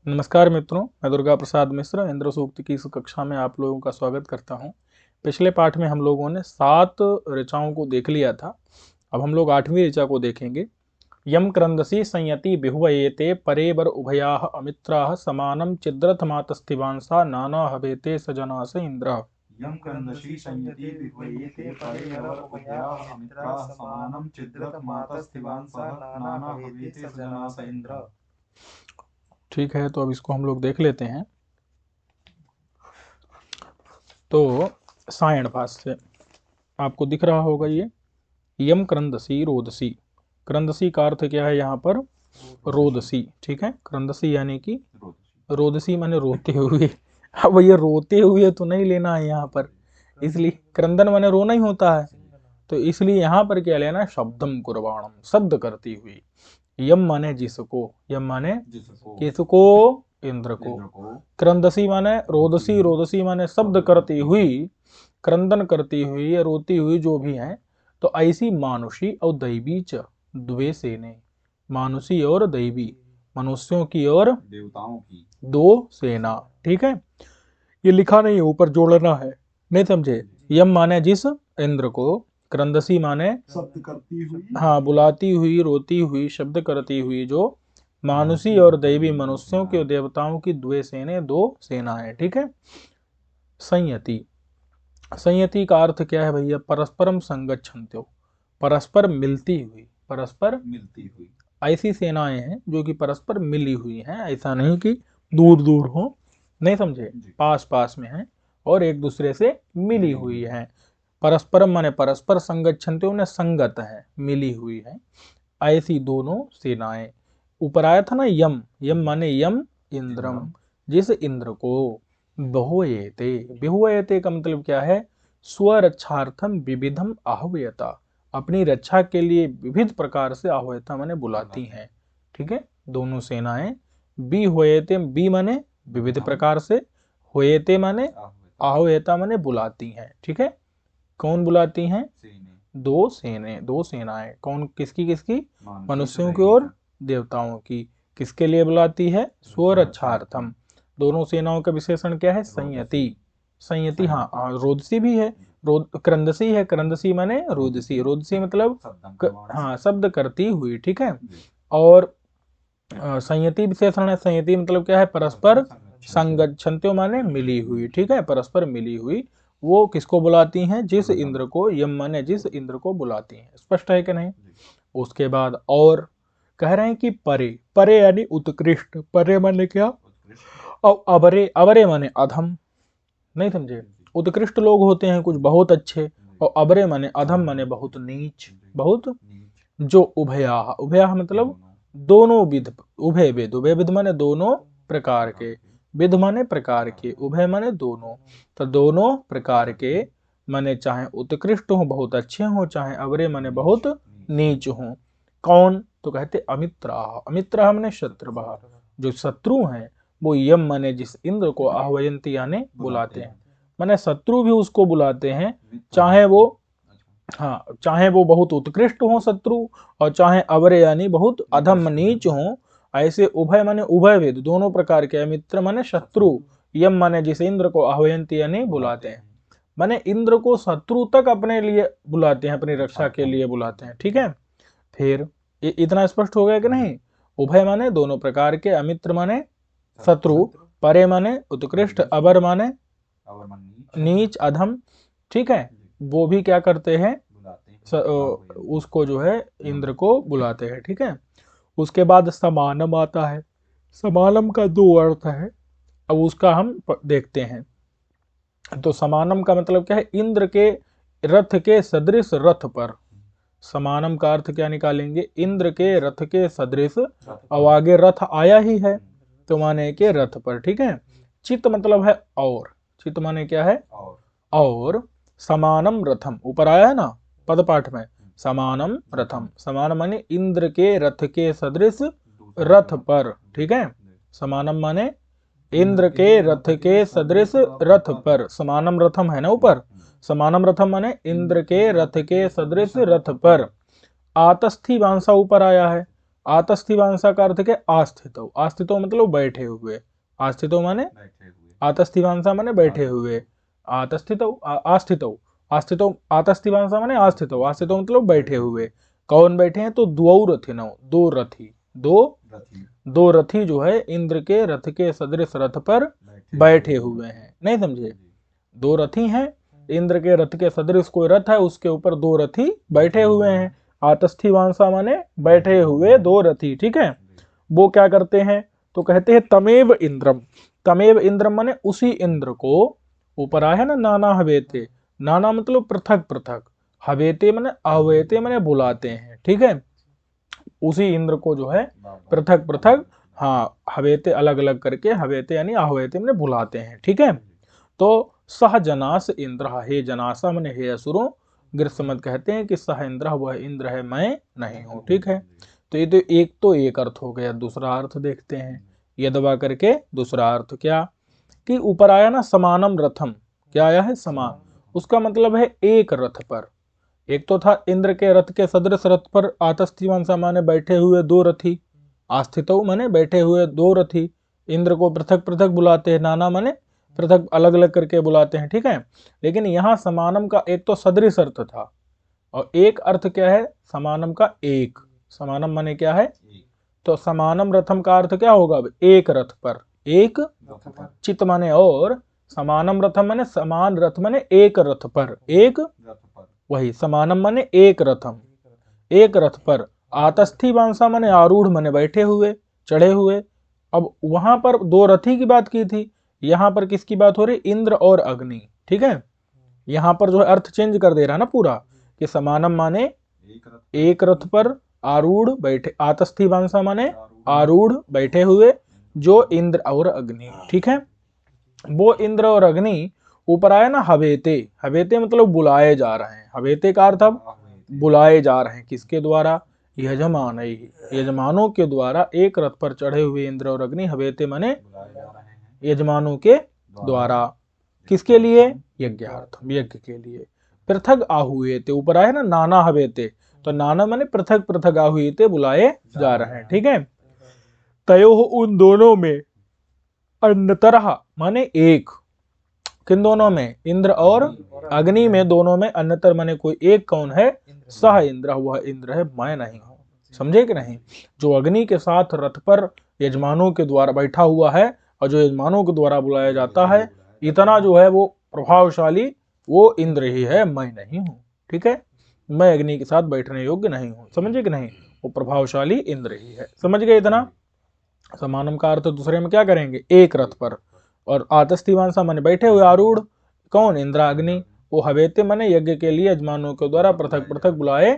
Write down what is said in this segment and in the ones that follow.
नमस्कार मित्रों, मैं दुर्गा प्रसाद मिश्र इंद्र सूक्त की इस कक्षा में आप लोगों का स्वागत करता हूं। पिछले पाठ में हम लोगों ने 7 ऋचाओं को देख लिया था। अब हम लोग 8वीं ऋचा को देखेंगे। यम क्रंदसी संयति बिहुवयेते परे वर उभयाः अमित्राः समानं चिद्रथ मातस्तिवांसा नाना हवेते सजनास इंद्र। यम क्रंदशी संयति विह्वयेते परेवर उभयाः अमित्राः समानं चिद्रथ मातस्तिवांसः नाना हवेते सजनास इंद्र। ठीक है, तो अब इसको हम लोग देख लेते हैं। तो सायण भाष्य आपको दिख रहा होगा। ये यम क्रंदसी रोदसी, क्रंदसी का अर्थ क्या है यहाँ पर? रोदसी। ठीक है, क्रंदसी यानी कि रोदसी माने रोते हुए। अब ये रोते हुए तो नहीं लेना है यहाँ पर, इसलिए क्रंदन माने रोना ही होता है, तो इसलिए यहाँ पर क्या लेना? शब्दम कुर्बाणम, शब्द करती हुई। यम माने जिसको, यम माने किसको? इंद्र को। क्रंदसी माने रोदसी, रोदसी माने शब्द करती हुई, क्रंदन करती हुई या रोती हुई जो भी है। तो ऐसी मानुषी और दैवी च द्वे सेने, मानुषी और दैवी, मनुष्यों की और देवताओं की दो सेना। ठीक है, ये लिखा नहीं है, ऊपर जोड़ना है, नहीं समझे? यम माने जिस इंद्र को, क्रंदसी माने शब्द करती हुई, हाँ बुलाती हुई, रोती हुई, शब्द करती हुई, जो मानुषी और दैवी मनुष्यों के देवताओं की द्वे सेने, दो सेनाएं। ठीक है। संयति, संयति का अर्थ क्या है भैया? परस्परम संगच्छन्त्यो, परस्पर मिलती हुई, परस्पर मिलती हुई। ऐसी सेनाएं हैं जो कि परस्पर मिली हुई हैं, ऐसा नहीं कि दूर दूर हो, नहीं समझे? पास पास में हैं और एक दूसरे से मिली हुई हैं। परस्परम माने परस्पर, संगच्छन्त्यो ने संगत है, मिली हुई है, ऐसी दोनों सेनाएं। ऊपर आया था ना यम, यम माने यम इंद्रम, जिस इंद्र को। बहुयते, बहुयते का मतलब क्या है? स्वरक्षार्थम विविधम आह्वयता, अपनी रक्षा के लिए विविध प्रकार से आह्वयता माने बुलाती हैं। ठीक है, दोनों सेनाएं। बी होयते, बी माने विविध प्रकार से, होयते माने आह्वयता माने बुलाती हैं। ठीक है, कौन बुलाती हैं? दो सेने, दो सेनाएं। कौन? किसकी किसकी? मनुष्यों की और देवताओं की। किसके लिए बुलाती है? स्वरक्षार्थम। दोनों सेनाओं का विशेषण क्या है? संयति। संयति, हाँ रोदसी भी है, क्रंदसी है, क्रंदसी माने रोदसी, रोदसी मतलब हाँ शब्द करती हुई। ठीक है, और संयति विशेषण है। संयति मतलब क्या है? परस्पर संगच्छन्त्यो माने मिली हुई। ठीक है, परस्पर मिली हुई। वो किसको बुलाती हैं? जिस इंद्र को, यम माने जिस इंद्र को बुलाती हैं। स्पष्ट है कि नहीं? उसके बाद और कह रहे हैं कि परे, परे यानी उत्कृष्ट। परे माने क्या? और अबरे, अबरे माने अधम, नहीं समझे? उत्कृष्ट लोग होते हैं कुछ बहुत अच्छे, और अबरे माने अधम माने बहुत नीच, बहुत। जो उभया, उभया मतलब दोनों विध, उभय विध, उभय विध माने दोनों प्रकार के, विध माने प्रकार के, उभय माने दोनों। तो दोनों प्रकार के माने चाहे उत्कृष्ट हो, बहुत अच्छे हो, चाहे अबरे माने बहुत नीच हो। कौन? तो कहते अमित्रा, अमित्रा माने शत्रु, जो शत्रु हैं वो यम माने जिस इंद्र को आह्वयंती यानी बुलाते हैं, माने शत्रु भी उसको बुलाते हैं, चाहे वो, हाँ चाहे वो बहुत उत्कृष्ट हो शत्रु, और चाहे अबरे यानी बहुत अधम नीच हो। ऐसे उभय माने उभय वेद, दोनों प्रकार के। मित्र माने शत्रु, यम माने जिस इंद्र को आह्वयंती यानी बुलाते हैं, माने इंद्र को शत्रु तक अपने लिए बुलाते हैं, अपनी रक्षा के लिए बुलाते हैं। ठीक है, फिर इतना स्पष्ट हो गया कि नहीं? उभय माने दोनों प्रकार के, अमित्र माने शत्रु, परे माने उत्कृष्ट, अबर माने नीच अधम। ठीक है, वो भी क्या करते हैं? उसको जो है इंद्र को बुलाते हैं। ठीक है, उसके बाद समानम आता है। समानम का दो अर्थ है, अब उसका हम देखते हैं। तो समानम का मतलब क्या है? इंद्र के रथ के सदृश रथ पर। समानम का अर्थ क्या निकालेंगे? इंद्र के रथ के सदृश, अब आगे रथ आया ही है तो माने के रथ पर। ठीक है, चित मतलब है और, चित माने क्या है? और समानम रथम, ऊपर आया है ना पद पाठ में, समानम रथम, समान माने इंद्र के रथ के सदृश रथ पर। ठीक है, समानम माने इंद्र के रथ के सदृश रथ पर, समानम रथम है ना ऊपर, समानम रथम माने इंद्र के रथ के सदृश रथ पर। आतस्थी वांसा ऊपर आया है, आतस्थिवांसा का अर्थ क्या? आस्थितो। आस्थितो मतलब बैठे हुए, आस्थितो माने बैठे हुए, आतस्थिवांसा माने बैठे हुए, आतस्थितो आस्थितो, आस्थितो आतस्थिवांसा माने आस्थितो, आस्थितो मतलब बैठे हुए। कौन बैठे हैं? तो द्वौ रथिनौ, दो रथी, रथी दो रथी जो है इंद्र के रथ के सदृश रथ पर बैठे हुए हैं। नहीं समझे? दो रथी हैं, इंद्र के रथ के सदृश कोई रथ है, उसके ऊपर दो रथी बैठे हुए हैं। आतस्थिवांसा माने बैठे हुए दो रथी, ठीक है। वो क्या करते हैं? तो कहते हैं तमेव इंद्रम। तमेव इंद्रम माने उसी इंद्र को, ऊपर आया है ना नाना हवेते, नाना मतलब पृथक पृथक, हवेते माने आहवेते माने बुलाते हैं, ठीक है। उसी इंद्र को जो है पृथक पृथक, हाँ, हवेते अलग अलग करके, हवेते यानी आहवेते माने बुलाते हैं, ठीक है। तो सह जनास इंद्र, हे जनासा माने हे असुरों, गृहसमत कहते हैं कि सह इंद्र, वह इंद्र है, मैं नहीं हूं, ठीक है। तो ये तो एक अर्थ हो गया। दूसरा अर्थ देखते हैं, यदवा करके दूसरा अर्थ क्या कि ऊपर आया ना समानम रथम, क्या आया है? समान। उसका मतलब है एक रथ पर। एक तो था इंद्र के रथ के सदृश रथ पर आतस्थिवांसा माने बैठे हुए दो रथी, आस्थितो माने बैठे हुए दो रथी। इंद्र को पृथक पृथक बुलाते हैं, नाना माने पृथक अलग अलग करके बुलाते हैं, ठीक है। लेकिन यहाँ समानम का एक तो सदृश अर्थ था, और एक अर्थ क्या है? समानम का एक। समानम माने क्या है? तो समानम रथम का अर्थ क्या होगा? एक रथ पर, एक चित माने और, समानम रथम माने समान रथ माने एक रथ पर, एक वही समानम माने एक रथम, एक रथ पर। आतस्थी वांसा माने आरूढ़ माने बैठे हुए, चढ़े हुए। अब वहां पर दो रथी की बात की थी, यहां पर किसकी बात हो रही? इंद्र और अग्नि, ठीक है। यहां पर जो है अर्थ चेंज कर दे रहा ना पूरा, कि समानम माने एक रथ पर आरूढ़ बैठे, आतस्थी वांसा माने आरूढ़ बैठे हुए, जो इंद्र और अग्नि, ठीक है। वो इंद्र और अग्नि ऊपर आया ना हवेते, हवेते मतलब बुलाए जा रहे हैं। हवेते का अर्थ अब बुलाए जा रहे हैं, किसके द्वारा? यजमान, यजमानों के द्वारा एक रथ पर चढ़े हुए इंद्र और अग्नि हवेते माने यजमानों के द्वारा। किसके लिए? यज्ञार्थम, यज्ञ के लिए। पृथक आहुएते, ऊपर आया ना नाना हवेते, तो नाना माने पृथक पृथक आहुएते बुलाए जा रहे हैं, ठीक है। तयो उन दोनों में, अन्यतरह माने एक, किन दोनों में? इंद्र और अग्नि में, दोनों में अन्यतर माने कोई एक कौन है? सह इंद्र, वह इंद्र है, मैं नहीं हूं। समझे कि नहीं? जो अग्नि के साथ रथ पर यजमानों के द्वारा बैठा हुआ है, और जो यजमानों के द्वारा बुलाया जाता है, इतना जो है वो प्रभावशाली वो इंद्र ही है, मैं नहीं हूं, ठीक है। मैं अग्नि के साथ बैठने योग्य नहीं हूं, समझे कि नहीं? वो प्रभावशाली इंद्र ही है, समझ गए इतना? समानम का अर्थ दूसरे में क्या करेंगे? एक रथ पर, और आतस्थिवांसा माने बैठे हुए आरूढ़, कौन? इंद्रा अग्नि। वो हवेते माने यज्ञ के लिए यजमानों के द्वारा पृथक पृथक बुलाए,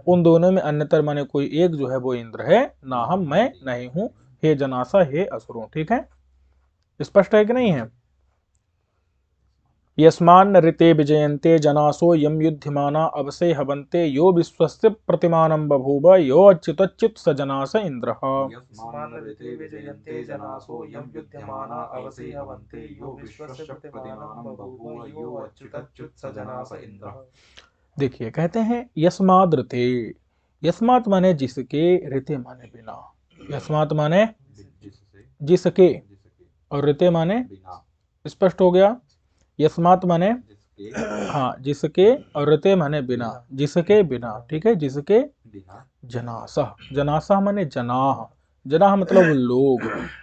उन दोनों में अन्यतर माने कोई एक जो है वो इंद्र है, ना हम, मैं नहीं हूं, हे जनासा, हे असुरों, ठीक है। स्पष्ट है कि नहीं है? यस्मान्न ऋते विजयन्ते जनासो यम युध्यमाना अवसे हवन्ते यो विश्वस्य प्रतिमानं बभूव यो अच्युतच्युत स जनास इंद्रः। यस्मान् ऋते विजयन्ते जनासो यं युध्यमाना अवसे हवन्ते यो विश्वस्य प्रतिमानं बभूव यो अच्युतच्युत स जनास इंद्रः। देखिए कहते हैं यस्माद् ऋते, यस्मात् माने जिसके, ऋते माने बिना, यस्मात् माने जिसके, और ऋते माने, स्पष्ट हो गया? यस्मात् माने हाँ जिसके, और ऋते माने बिना, जिसके बिना, ठीक है, जिसके जनासह, जनासह माने जनाह, जनाह मतलब लोग,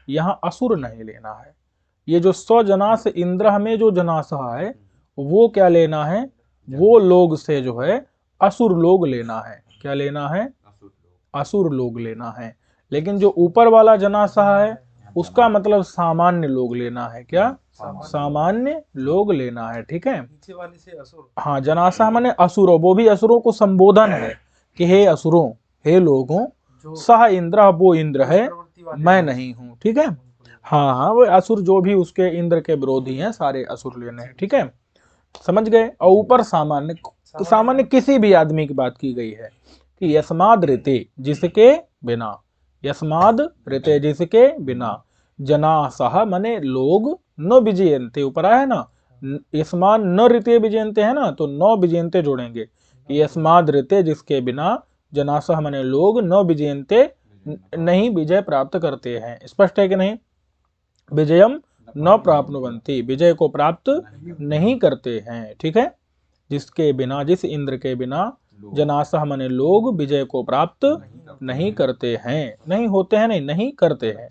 यहाँ असुर नहीं लेना है। ये जो स्वजनास इंद्र में जो जनासह है, वो क्या लेना है? वो लोग से जो है असुर लोग लेना है। क्या लेना है? असुर लोग लेना है। लेकिन जो ऊपर वाला जनासह है, उसका मतलब सामान्य लोग लेना है। क्या? सामान्य लोग लेना है, ठीक है। नीचे वाले से असुर, हाँ, जनासह माने असुरों, वो भी असुरों को संबोधन है कि हे असुरों, हे लोगों, सह इंद्र, वो इंद्र है, मैं नहीं हूं, ठीक है। हाँ हाँ, वो असुर जो भी उसके इंद्र के विरोधी हैं, सारे असुर लेने हैं, ठीक है, समझ गए। और ऊपर सामान्य, सामान्य किसी भी आदमी की बात की गई है कि यस्माद ऋते, जिसके बिना, यस्माद ऋते जिसके बिना, जनासह माने लोग, न विजयन्ते, ऊपर आया है ना, यस्मान न ऋते विजयन्ते है ना, तो न विजयन्ते जोड़ेंगे। यस्माद ऋते जिसके बिना, जनासह माने लोग, न विजयन्ते नहीं विजय प्राप्त करते हैं। स्पष्ट है कि नहीं? विजयम न प्राप्नुवन्ति, विजय को प्राप्त नहीं करते हैं। ठीक है, जिसके बिना, जिस इंद्र के बिना जनासह माने लोग विजय को प्राप्त नहीं करते हैं, नहीं होते हैं, नहीं करते हैं,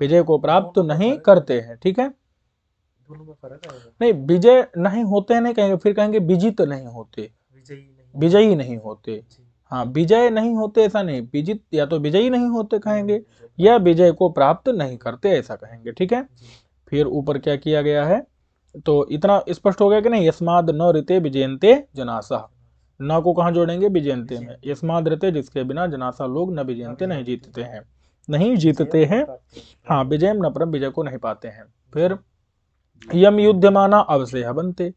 विजय को प्राप्त नहीं करते हैं। ठीक है, दोनों में फर्क है। नहीं विजय नहीं होते हैं नहीं कहेंगे, फिर कहेंगे विजित नहीं होते, विजयी नहीं होते। हाँ, विजय नहीं होते ऐसा नहीं, विजित या तो विजयी नहीं होते कहेंगे, या विजय को प्राप्त नहीं करते ऐसा कहेंगे। ठीक है, फिर ऊपर क्या किया गया है, तो इतना स्पष्ट हो गया कि नहीं? यस्माद न ऋते विजयन्ते जनासा, न को कहाँ जोड़ेंगे? विजयन्ते में। यस्माद ऋते, जिसके बिना जनासा लोग न विजयन्ते, नहीं जीतते हैं, नहीं जीतते हैं। हाँ, विजय न परम, विजय को नहीं पाते हैं। फिर यम युद्धमाना अवसेह बनते,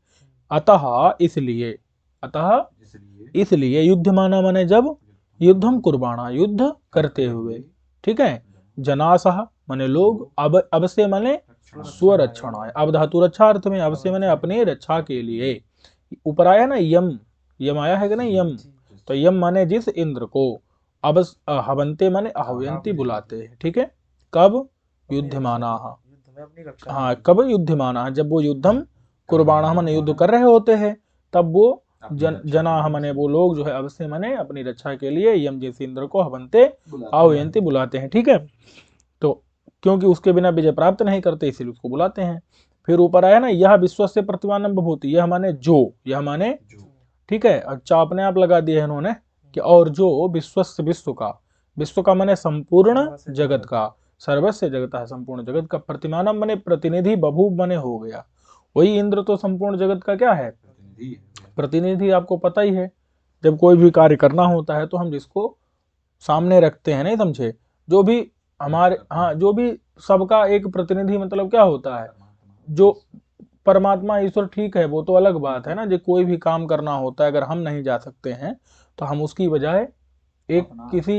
अतः इसलिए, अतः इसलिए युद्धमाना माने जब, युद्धम कुर्बाणा युद्ध करते हुए। ठीक है, जनासह माने लोग, अब से माने स्वरक्षणाय, अब धातु रक्षा अर्थ में, अब से माने अपने रक्षा के लिए। ऊपर आया ना यम, यम आया है कि नहीं? यम, तो यम माने जिस इंद्र को, अब हवंते माने आहवयंती बुलाते हैं। ठीक है, कब? युद्धमाना, हाँ कब? युद्धमाना, जब वो युद्धम कुर्बाणा माने युद्ध कर रहे होते हैं, तब वो जना माने वो लोग जो है, अवश्य माने अपनी रक्षा के लिए, यम जैसे इंद्र को हवंते आहवयंती बुलाते हैं। ठीक है, तो क्योंकि उसके बिना विजय प्राप्त नहीं करते, इसीलिए उसको बुलाते हैं। फिर ऊपर आया ना, यह विश्व से प्रतिमानम बभूति, यह माने जो, यह माने, ठीक है, अच्छा अपने आप लगा दिया है इन्होंने कि और जो विश्वस्य, विश्व का, विश्व का माने संपूर्ण जगत का, सर्वस्व जगत है, संपूर्ण जगत का, प्रतिमानम माने प्रतिनिधि, बभूव माने हो गया। वही इंद्र तो संपूर्ण जगत का क्या है? प्रतिनिधि। आपको पता ही है, जब कोई भी कार्य करना होता है तो हम जिसको सामने रखते हैं, नहीं समझे, जो भी हमारे, हाँ जो भी सबका एक प्रतिनिधि, मतलब क्या होता है? जो परमात्मा ईश्वर, ठीक है, वो तो अलग बात है ना। जो कोई भी काम करना होता है, अगर हम नहीं जा सकते हैं तो हम उसकी बजाय एक किसी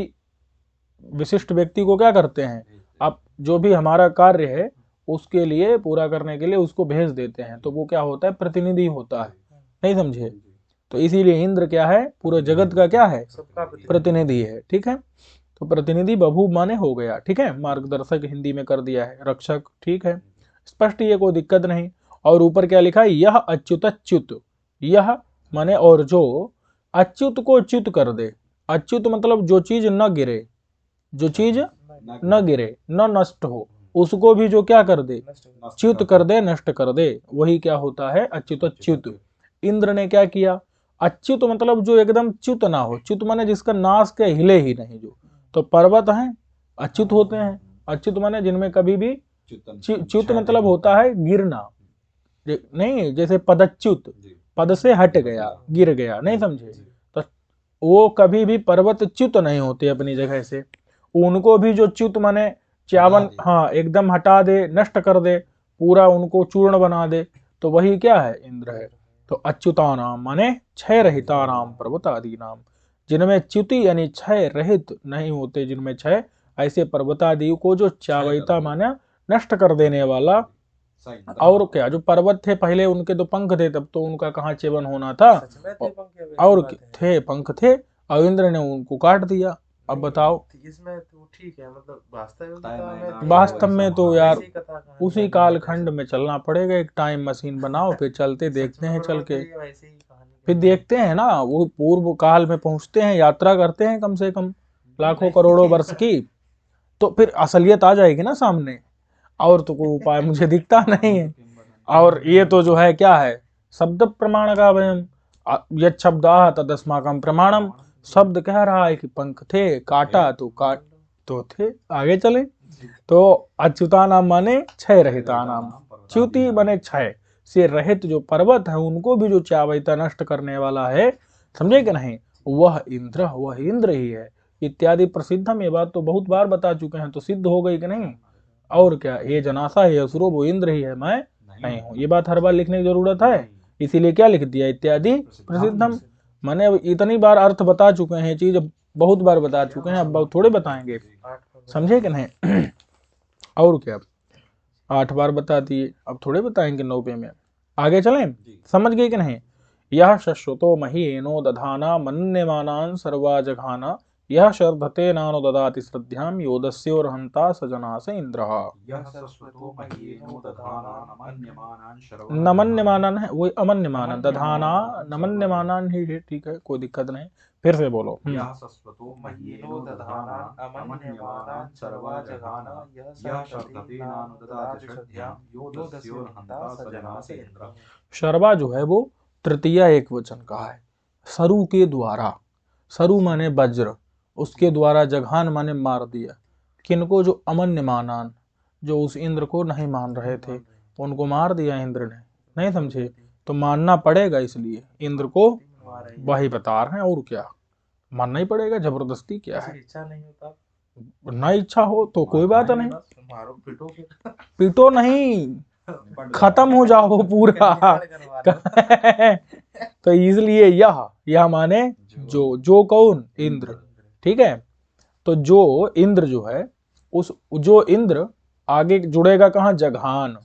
विशिष्ट व्यक्ति को क्या करते हैं, अब जो भी हमारा कार्य है उसके लिए, पूरा करने के लिए उसको भेज देते हैं, तो वो क्या होता है? प्रतिनिधि होता है, नहीं समझे? तो इसीलिए इंद्र क्या है? पूरे जगत का क्या है? प्रतिनिधि है। ठीक है, तो प्रतिनिधि बभूव माने हो गया। ठीक है, मार्गदर्शक हिंदी में कर दिया है, रक्षक। ठीक है, स्पष्ट, ये कोई दिक्कत नहीं। और ऊपर क्या लिखा है? यह अच्युतच्युत, यह माने और जो, अच्युत को च्युत कर दे। अच्युत मतलब जो चीज न गिरे, जो चीज न गिरे, न नष्ट हो, उसको भी जो क्या कर दे? च्युत कर दे, नष्ट कर दे, वही क्या होता है? अच्युतच्युत। इंद्र ने क्या किया? अच्युत मतलब जो एकदम च्युत ना हो, च्युत माने जिसका नाश के हिले ही नहीं, जो तो पर्वत हैं अच्युत होते हैं। अच्युत माने जिनमें कभी भी, च्युत मतलब होता है गिरना, नहीं जैसे पदच्युत, पद से हट गया, गिर गया, नहीं समझे? तो वो कभी भी पर्वत च्युत नहीं होते अपनी जगह से, उनको भी जो च्युत माने च्यावन, हाँ एकदम हटा दे, नष्ट कर दे, पूरा उनको चूर्ण बना दे, तो वही क्या है? इंद्र है। तो अच्युतानाम माने क्षय रहितानाम पर्वत आदि नाम, जिनमें च्युति यानी क्षय रहित नहीं होते, जिनमें क्षय, ऐसे पर्वतादि को जो च्यावयिता माने नष्ट कर देने वाला। और क्या, जो पर्वत थे पहले उनके तो पंख थे, तब तो उनका कहाँ चेवन होना था, और थे पंख थे, और इंद्र ने उनको काट दिया। अब बताओ, इसमें तो ठीक है, मतलब वास्तव में तो यार उसी कालखंड में चलना पड़ेगा, एक टाइम मशीन बनाओ, फिर चलते देखते हैं, चल के फिर देखते हैं ना, वो पूर्व काल में पहुंचते हैं, यात्रा करते हैं कम से कम लाखों करोड़ों वर्ष की, तो फिर असलियत आ जाएगी ना सामने। और तो कोई उपाय मुझे दिखता नहीं है। और ये तो जो है क्या है? शब्द प्रमाण का वयम, यद शब्दाः तदस्माकं प्रमाणम। शब्द कह रहा है कि पंख थे, काटा तो काट तो थे, आगे चले। तो अच्युता नाम माने क्षय रहिता नाम, च्युति माने क्षय से रहित जो पर्वत है, उनको भी जो च्यावयिता नष्ट करने वाला है, समझे कि नहीं? वह इंद्र ही है। इत्यादि प्रसिद्ध, हम ये बात तो बहुत बार बता चुके हैं, तो सिद्ध हो गई कि नहीं? और क्या, ये जनासा है असुरो, वो इंद्र ही है, मैं नहीं हूँ। ये बात हर बार लिखने की जरूरत है, इसीलिए क्या लिख दिया? इत्यादि प्रसिद्धम। मैंने इतनी बार अर्थ बता चुके हैं, चीज बहुत बार बता चुके हैं, अब थोड़े बताएंगे, समझे कि नहीं? और क्या, 8 बार बता दिए, अब थोड़े बताएंगे 9वें में। आगे चलें, समझ गए कि नहीं? यह शश्वतो महीनो दधाना मन्यमानान सर्वा जघाना यह शर्धते नानु ददाति श्रद्धाम योदस्योर्हंता सजनास इंद्रः। यः शश्वतो मह्येनो दधाना नमन्यमानान् शर्वा नमन्यमानन है वही अमन्यमानन, दधाना नमन्यमानन ही है, ठीक है कोई दिक्कत नहीं, फिर से बोलो। यः शश्वतो मह्येनो दधाना नमन्यमानान् शर्वा जघाना यः शर्धते नानु ददाति श्रद्धाम योदस्योर्हंता सजनास इंद्रः। शर्वा जो है वो तृतीय एक वचन का है। सरु के द्वारा, सरु माने वज्र, उसके द्वारा जघान माने मार दिया। किनको? जो अमन्यमानान, जो उस इंद्र को नहीं मान रहे थे, उनको मार दिया इंद्र ने। नहीं समझे? तो मानना पड़ेगा, इसलिए इंद्र को वही बता रहे हैं, और क्या मानना ही पड़ेगा, जबरदस्ती क्या है। इच्छा नहीं होता, ना इच्छा हो तो कोई बात नहीं, मारो पिटो फिर। पीटो नहीं, खत्म हो जाओ पूरा। तो इसलिए यह माने जो कौन? इंद्र। ठीक है, तो जो इंद्र जो है, उस जो इंद्र आगे जुड़ेगा कहाँ? जघान।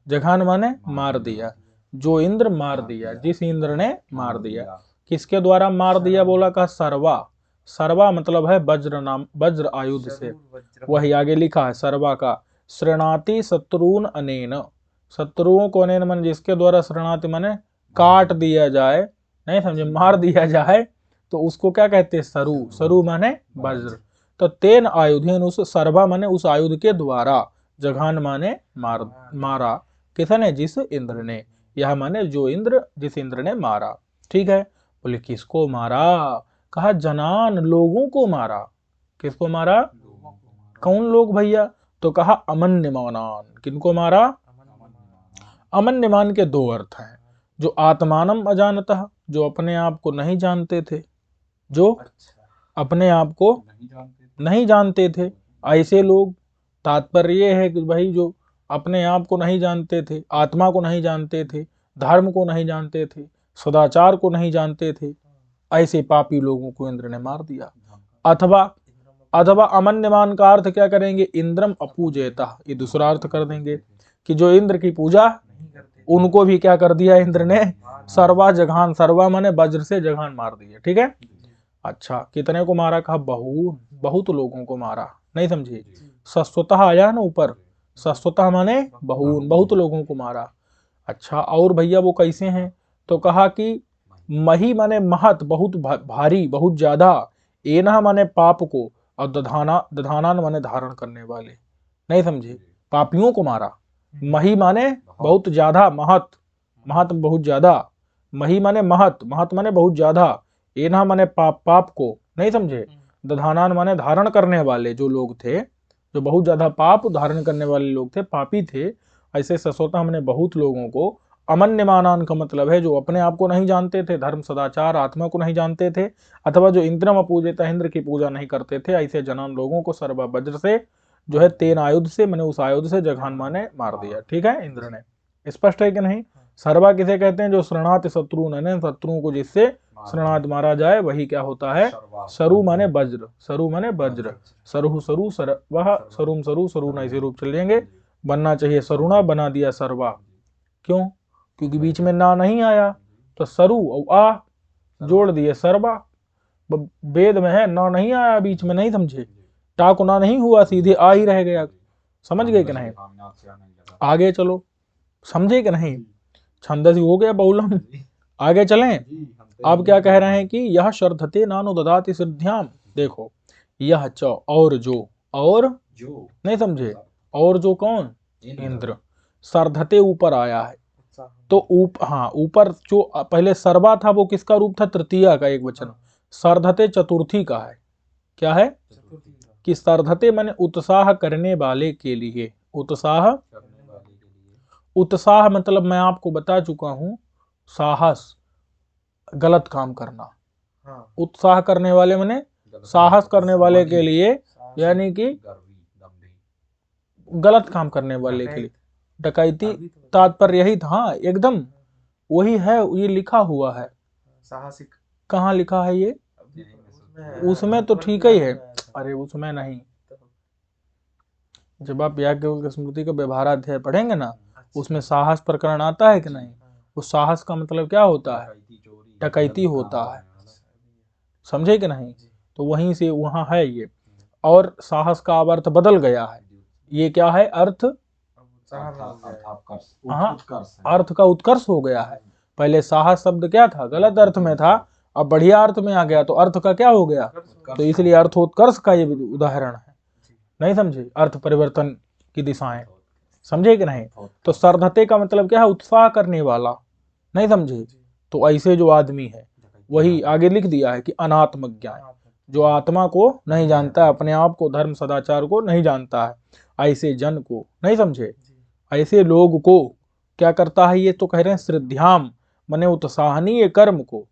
जघान माने मार दिया, जो इंद्र मार दिया, जिस इंद्र ने मार दिया। किसके द्वारा मार दिया? बोला का सर्वा। सर्वा मतलब है वज्र, नाम वज्र आयुध से, वही आगे लिखा है सर्वा का। श्रृणाति शत्रुन अनेन, शत्रुओं को अनेन मन जिसके द्वारा, शरणाति माने काट दिया जाए, नहीं समझे, मार दिया जाए, तो उसको क्या कहते हैं? सरु। सरु माने वज्र। तो तेन आयुधेन, उस सर्वा माने उस आयुध के द्वारा, जघान माने मारा। किसने? जिस इंद्र ने। यह माने जो इंद्र, जिस इंद्र ने मारा। ठीक है, बोले किसको मारा? कहा जनान, लोगों को मारा। किसको मारा? कौन लोग भैया? तो कहा अमन्यमानान। किनको मारा? अमन्यमान के दो अर्थ हैं। जो आत्मानम अजानतः, जो अपने आप को नहीं जानते थे, जो अपने आप को नहीं जानते थे, ऐसे लोग। तात्पर्य ये है कि भाई जो अपने आप को नहीं जानते थे, आत्मा को नहीं जानते थे, धर्म को नहीं जानते थे, सदाचार को नहीं जानते थे, ऐसे पापी लोगों को इंद्र ने मार दिया। अथवा अमन्यमान का अर्थ क्या करेंगे? इंद्रम अपूजेता, ये दूसरा अर्थ कर देंगे कि जो इंद्र की पूजा, उनको भी क्या कर दिया इंद्र ने? सर्वा जघान, सर्वा माने वज्र से जघान मार दिया। ठीक है, अच्छा कितने को मारा? कहा बहुत लोगों को मारा। नहीं समझे? सस्वतः आया ना ऊपर, सस्वतः माने बहुत लोगों को मारा। अच्छा, और भैया वो कैसे हैं? तो कहा कि मही माने महत, बहुत भारी, बहुत ज्यादा। एना माने पाप को, और दधाना माने धारण करने वाले। नहीं समझे? पापियों को मारा। मही माने बहुत ज्यादा, महत बहुत ज्यादा। मही माने महत माने बहुत ज्यादा। एना माने पाप को। नहीं समझे? दधानान माने धारण करने वाले जो लोग थे, जो बहुत ज्यादा पाप धारण करने वाले लोग थे, पापी थे। ऐसे ससोता हमने बहुत लोगों को। अमन्यमानान का मतलब है जो अपने आप को नहीं जानते थे, धर्म सदाचार आत्मा को नहीं जानते थे, अथवा जो इंद्रम अपूजेता, इंद्र की पूजा नहीं करते थे, ऐसे जनान लोगों को सर्वा वज्र से जो है तेन आयुध से, मैंने उस आयुध से जघान माने मार दिया। ठीक है, इंद्र ने। स्पष्ट है कि नहीं? सर्वा किसे कहते हैं? जो शरणार्थ शत्रु ने, शत्रुओं को जिससे शरणार्थ मारा जाए, वही क्या होता है? सरु माने वज्र। सरु माने वज्र। सरु सरुम सरु सरुण, ऐसे रूप चल जाएंगे। बनना चाहिए सरुणा, बना दिया सर्वा। क्यों? क्योंकि बीच में ना नहीं आया, तो सरु और आ जोड़ दिए सर्वा। वेद में है ना नहीं आया बीच में। नहीं समझे? टाको ना नहीं हुआ, सीधे आ ही रह गया। समझ गए कि नहीं? आगे चलो, समझे कि नहीं? छंदस हो गया बहुलम। आगे चलें। अब क्या कह रहे हैं कि यह शर्धते नानु ददाति सिद्ध्याम। देखो, यह और जो नहीं समझे? और जो कौन? इंद्र। सर्धते ऊपर आया है, तो ऊपर जो पहले सर्वा था वो किसका रूप था? तृतीया का एक वचन। सर्धते चतुर्थी का है। क्या है? कि सर्धते माने उत्साह करने वाले के लिए। उत्साह मतलब मैं आपको बता चुका हूं, साहस, गलत काम करना। उत्साह करने वाले माने साहस करने वाले के लिए, यानी कि गलत काम करने वाले के लिए। डकैती, तात्पर्य यही था। हाँ एकदम वही है, ये लिखा हुआ है। साहसिक कहाँ लिखा है ये? उसमें तो ठीक ही है। अरे उसमें नहीं, जब आप याज्ञवल्क्य स्मृति का व्यवहाराध्याय पढ़ेंगे ना, उसमें साहस प्रकरण आता है कि नहीं? उस साहस का मतलब क्या होता है? डकैती होता है। समझे कि नहीं? तो वहीं से वहां है ये। और साहस का अब अर्थ बदल गया है, ये क्या है अर्थ, हाँ अर्थ का उत्कर्ष हो गया है। पहले साहस शब्द क्या था, गलत अर्थ में था, अब बढ़िया अर्थ में आ गया तो अर्थ का क्या हो गया, तो इसलिए अर्थोत्कर्ष का ये उदाहरण है। नहीं समझे, अर्थ परिवर्तन की दिशाएं, समझे कि नहीं। तो सर्धते का मतलब क्या है, उत्साह करने वाला, नहीं समझे। तो ऐसे जो आदमी है वही आगे लिख दिया है कि अनात्म ज्ञान, जो आत्मा को नहीं जानता, अपने आप को, धर्म सदाचार को नहीं जानता है, ऐसे जन को, नहीं समझे, ऐसे लोग को क्या करता है, ये तो कह रहे हैं श्रद्धाम मने उत्साहनीय कर्म को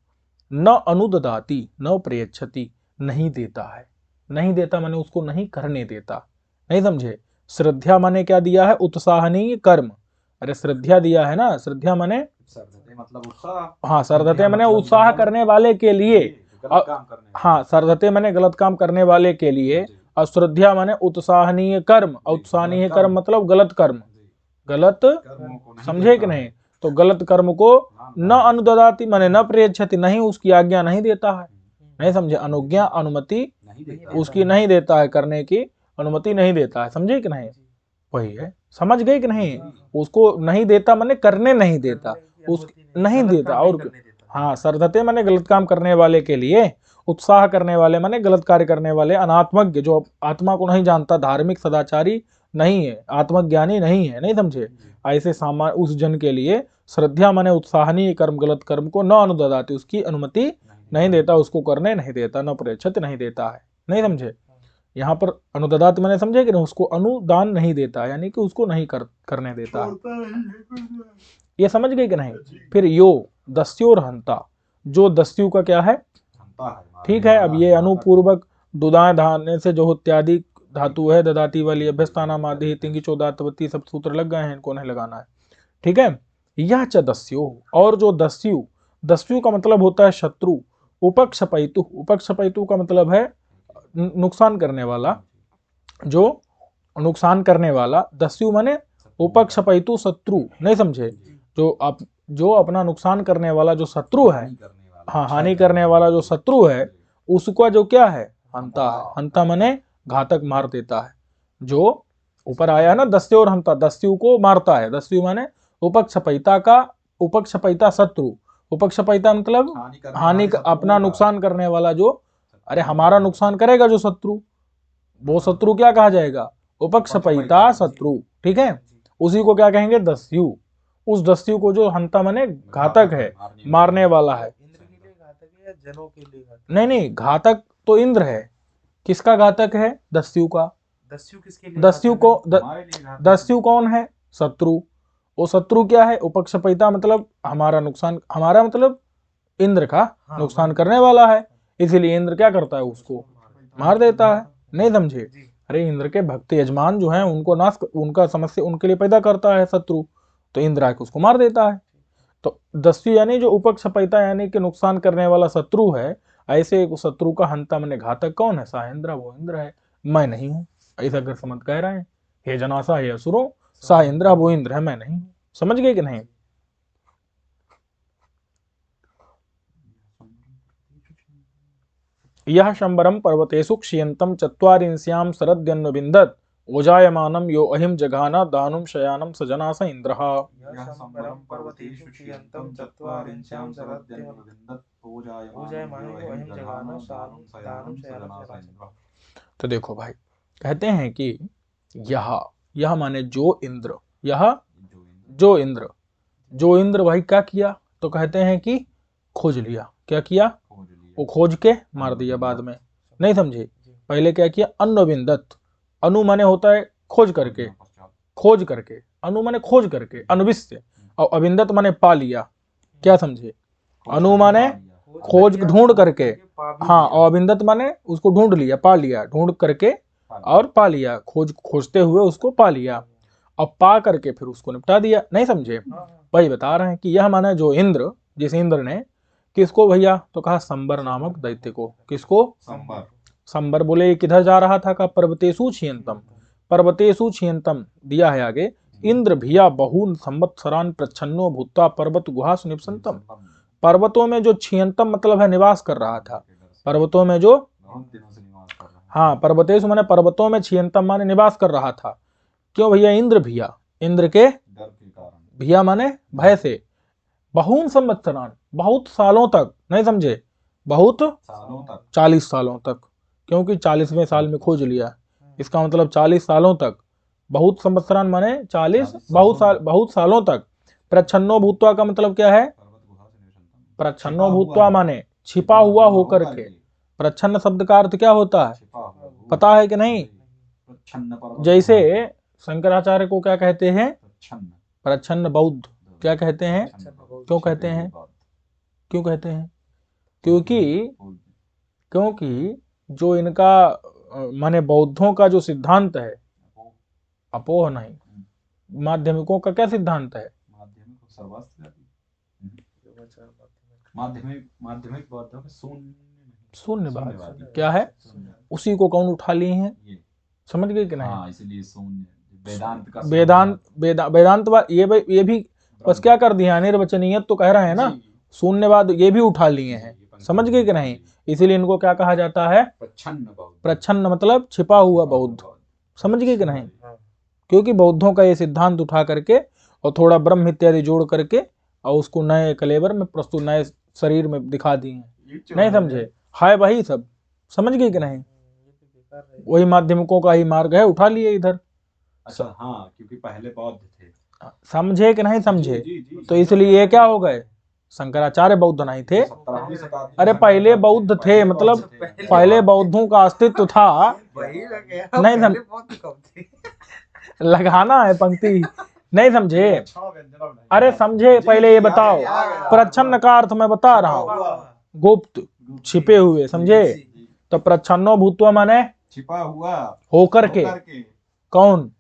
न अनुददाति न प्रयच्छति, नहीं देता है, नहीं देता माने उसको नहीं करने देता, नहीं समझे। श्रद्धा माने क्या दिया है, उत्साहनीय कर्म, अरे श्रद्धा दिया है ना, श्रद्धा माने मतलब उत्साह, हाँ सर्धते माने उत्साह करने वाले के लिए, हाँ सर्धते माने गलत काम करने वाले के लिए, और श्रद्धा माने उत्साहनीय कर्म, उत्साहनीय कर्म मतलब गलत कर्म, गलत, समझे कि नहीं। तो गलत कर्म को न अनुददाति माने न प्रयच्छति, नहीं उसकी आज्ञा नहीं देता है, नहीं समझे, अनुज्ञा अनुमति उसकी नहीं देता है, करने की अनुमति नहीं देता है, समझे कि नहीं। वही है, समझ गए कि नहीं, उसको नहीं देता माने करने नहीं देता, उस नहीं देता, और हाँ सर्धते माने गलत काम करने वाले के लिए, उत्साह करने वाले माने गलत कार्य करने वाले, अनात्मज्ञ जो आत्मा को नहीं जानता, धार्मिक सदाचारी नहीं है, आत्मज्ञानी नहीं है, नहीं समझे, ऐसे सामान्य उस जन के लिए श्रद्धा माने उत्साहनीय कर्म, गलत कर्म को न अनुददाति, उसकी अनुमति नहीं देता, उसको करने नहीं देता, न प्रयच्छत नहीं देता है, नहीं समझे। यहाँ पर अनुददात मैंने समझे कि नहीं, उसको अनुदान नहीं देता, यानी कि उसको नहीं करने देता है, ये समझ गए कि नहीं। फिर यो दस्योर हंता, जो दस्यु का क्या है, ठीक है। अब ये अनुपूर्वक दुदाएं धाने से जो इत्यादि धातु है, ददाती वाली अभ्यस्ताना मादि तिंगी चौदातवती सब सूत्र लग गए हैं, इनको नहीं लगाना है, ठीक है। यह च दस्यो, और जो दस्यु, दस्यु का मतलब होता है शत्रु, उपक्षपैतु, उपक्षपैतु का मतलब है नुकसान करने वाला, जो नुकसान करने वाला, दस्यु माने उपक्षपैतु शत्रु, नहीं समझे, जो अपना नुकसान करने वाला जो शत्रु है, हाँ हानि करने वाला जो शत्रु है, उसका जो क्या है, हंता है, हंता माने घातक, मार देता है। जो ऊपर आया ना दस्यु और हंता, दस्यु को मारता है, दस्यु माने उपक्षपैता का, उपक्षपैता शत्रु, उपक्षपैता मतलब हानि, अपना नुकसान करने वाला, जो अरे हमारा नुकसान करेगा जो शत्रु, वो शत्रु क्या कहा जाएगा, उपक्षपैता शत्रु, ठीक है। उसी को क्या कहेंगे, दस्यु। उस दस्यु को जो हंता माने घातक है, मारने वाला है, जनों के लिए नहीं नहीं घातक तो इंद्र है, किसका घातक है, दस्यु का। दस्यु किसके लिए, दस्यु को दस्यु कौन है, शत्रु। वो शत्रु क्या है, उपक्षपैता मतलब हमारा नुकसान, हमारा मतलब इंद्र का नुकसान करने वाला है, इसीलिए इंद्र क्या करता है, उसको मार देता है, नहीं समझे। अरे इंद्र के भक्त यजमान जो हैं उनको नाश, उनका समस्या उनके लिए पैदा करता है शत्रु, तो इंद्र आके उसको मार देता है। तो दस्यु यानी जो उपक्षपैता यानी कि नुकसान करने वाला शत्रु है, ऐसे शत्रु का हंता माने घातक कौन है, सा इंद्र, वो इंद्र है, मैं नहीं हूं, ऐसा अगर समझ कह रहे हैं, हे जनासा हे असुरो सा इंद्र, वो इंद्र है, मैं नहीं हूं, समझ गए कि नहीं। यह शंबरम पर्वतेषु क्षीयंतम चत्वारिंस्याम शरद्यन्विंदत ओजायमानम यो अहिम जघाना दानुम शयानम सजनास इंद्रः। तो देखो भाई, कहते हैं कि यह माने जो इंद्र, यह जो इंद्र, जो इंद्र भाई क्या किया, तो कहते हैं कि खोज लिया, क्या किया, वो खोज के मार दिया बाद में, नहीं समझे। पहले क्या किया, अन्विंदत, अनु माने होता है खोज करके, खोज करके, अनु माने खोज करके, अन्विष्य, और अविंदत माने पा लिया, क्या समझे। अनु माने खोज ढूंढ करके, हाँ, और अविंदत माने उसको ढूंढ लिया, पा लिया, ढूंढ करके और पा लिया, खोजते हुए उसको पा लिया, और पा करके फिर उसको निपटा दिया, नहीं समझे। वही बता रहे हैं कि यह माना जो इंद्र, जिस इंद्र ने किसको भैया, तो कहा संबर नामक दैत्य को, किसको, संबर बोले किधर जा रहा था, का पर्वतेषु क्षीयंतम, पर्वतेषु क्षीयंतम दिया है आगे, इंद्र भिया बहुन संवत्सरान प्रच्छन्नो भूता पर्वत गुहासु निवसंतम, पर्वतों में जो क्षीयंतम मतलब है निवास कर रहा था, पर्वतों में जो बहुत दिनों से निवास कर रहा है। हाँ, पर्वतेषु माने पर्वतों में, छियंतम माने निवास कर रहा था। क्यों भैया? इंद्र भिया, इंद्र के डर के कारण। भिया माने भय से। बहून संवत्सरान, बहुत सालों तक, नहीं समझे? बहुत सालों तक। 40 सालों तक, क्योंकि 40वें साल में खोज लिया। इसका मतलब 40 सालों तक। बहुत संवत्सरान माने 40, बहुत सालों तक। प्रच्छन्नो भूत्वा का मतलब क्या है? पर्वत गुहा से निवसंतम। प्रच्छन्नो भूत्वा माने छिपा हुआ होकर के। प्रच्छन्न शब्द का अर्थ क्या होता है? छिपा हुआ भूत। पता है कि नहीं? प्रच्छन्न पर्वत जैसे गुहा। शंकराचार्य को क्या कहते हैं? प्रच्छन्न। प्रच्छन्न बौद्ध। क्या कहते हैं? क्यों कहते हैं? क्यों कहते हैं? क्योंकि जो इनका माने बौद्धों का जो सिद्धांत है, अपोह नहीं, माध्यमिकों का क्या सिद्धांत है? माध्यमिक सर्वस्व माध्यमिक बौद्धों में शून्यवाद। क्या है? उसी को कौन उठा लिए हैं? ये समझ गए कि नहीं? हाँ, इसलिए शून्य वेदांत का वेदांतवाद ये भी बस क्या कर दिया, अनिर्वचनीयत तो कह रहे हैं ना, शून्यवाद ये भी उठा लिए हैं। समझ गए कि नहीं? इसीलिए इनको क्या कहा जाता है? प्रच्छन्न मतलब छिपा हुआ बौद्ध। समझ गए कि नहीं? क्योंकि बौद्धों का ये सिद्धांत उठा करके और थोड़ा ब्रह्म इत्यादि जोड़ करके और उसको नए कलेवर में प्रस्तुत, नए शरीर में दिखा दिए हैं। नहीं समझे? हाय वही सब। समझ गए कि नहीं? वही माध्यमिकों का ही मार्ग है, उठा लिए इधर। अच्छा, हाँ, क्योंकि पहले बौद्ध थे। समझे कि नहीं समझे? जी, तो इसलिए ये क्या हो गए? शंकराचार्य बौद्ध नहीं थे। अरे पहले बौद्ध थे, मतलब पहले बौद्धों का अस्तित्व था। नहीं समझे? लगाना है पंक्ति। नहीं समझे? अरे समझे? पहले ये बताओ, प्रच्छन्न का अर्थ मैं बता रहा हूँ, गुप्त, छिपे हुए। समझे? तो प्रच्छन्नो भूत्वा माने छिपा हुआ होकर के। कौन?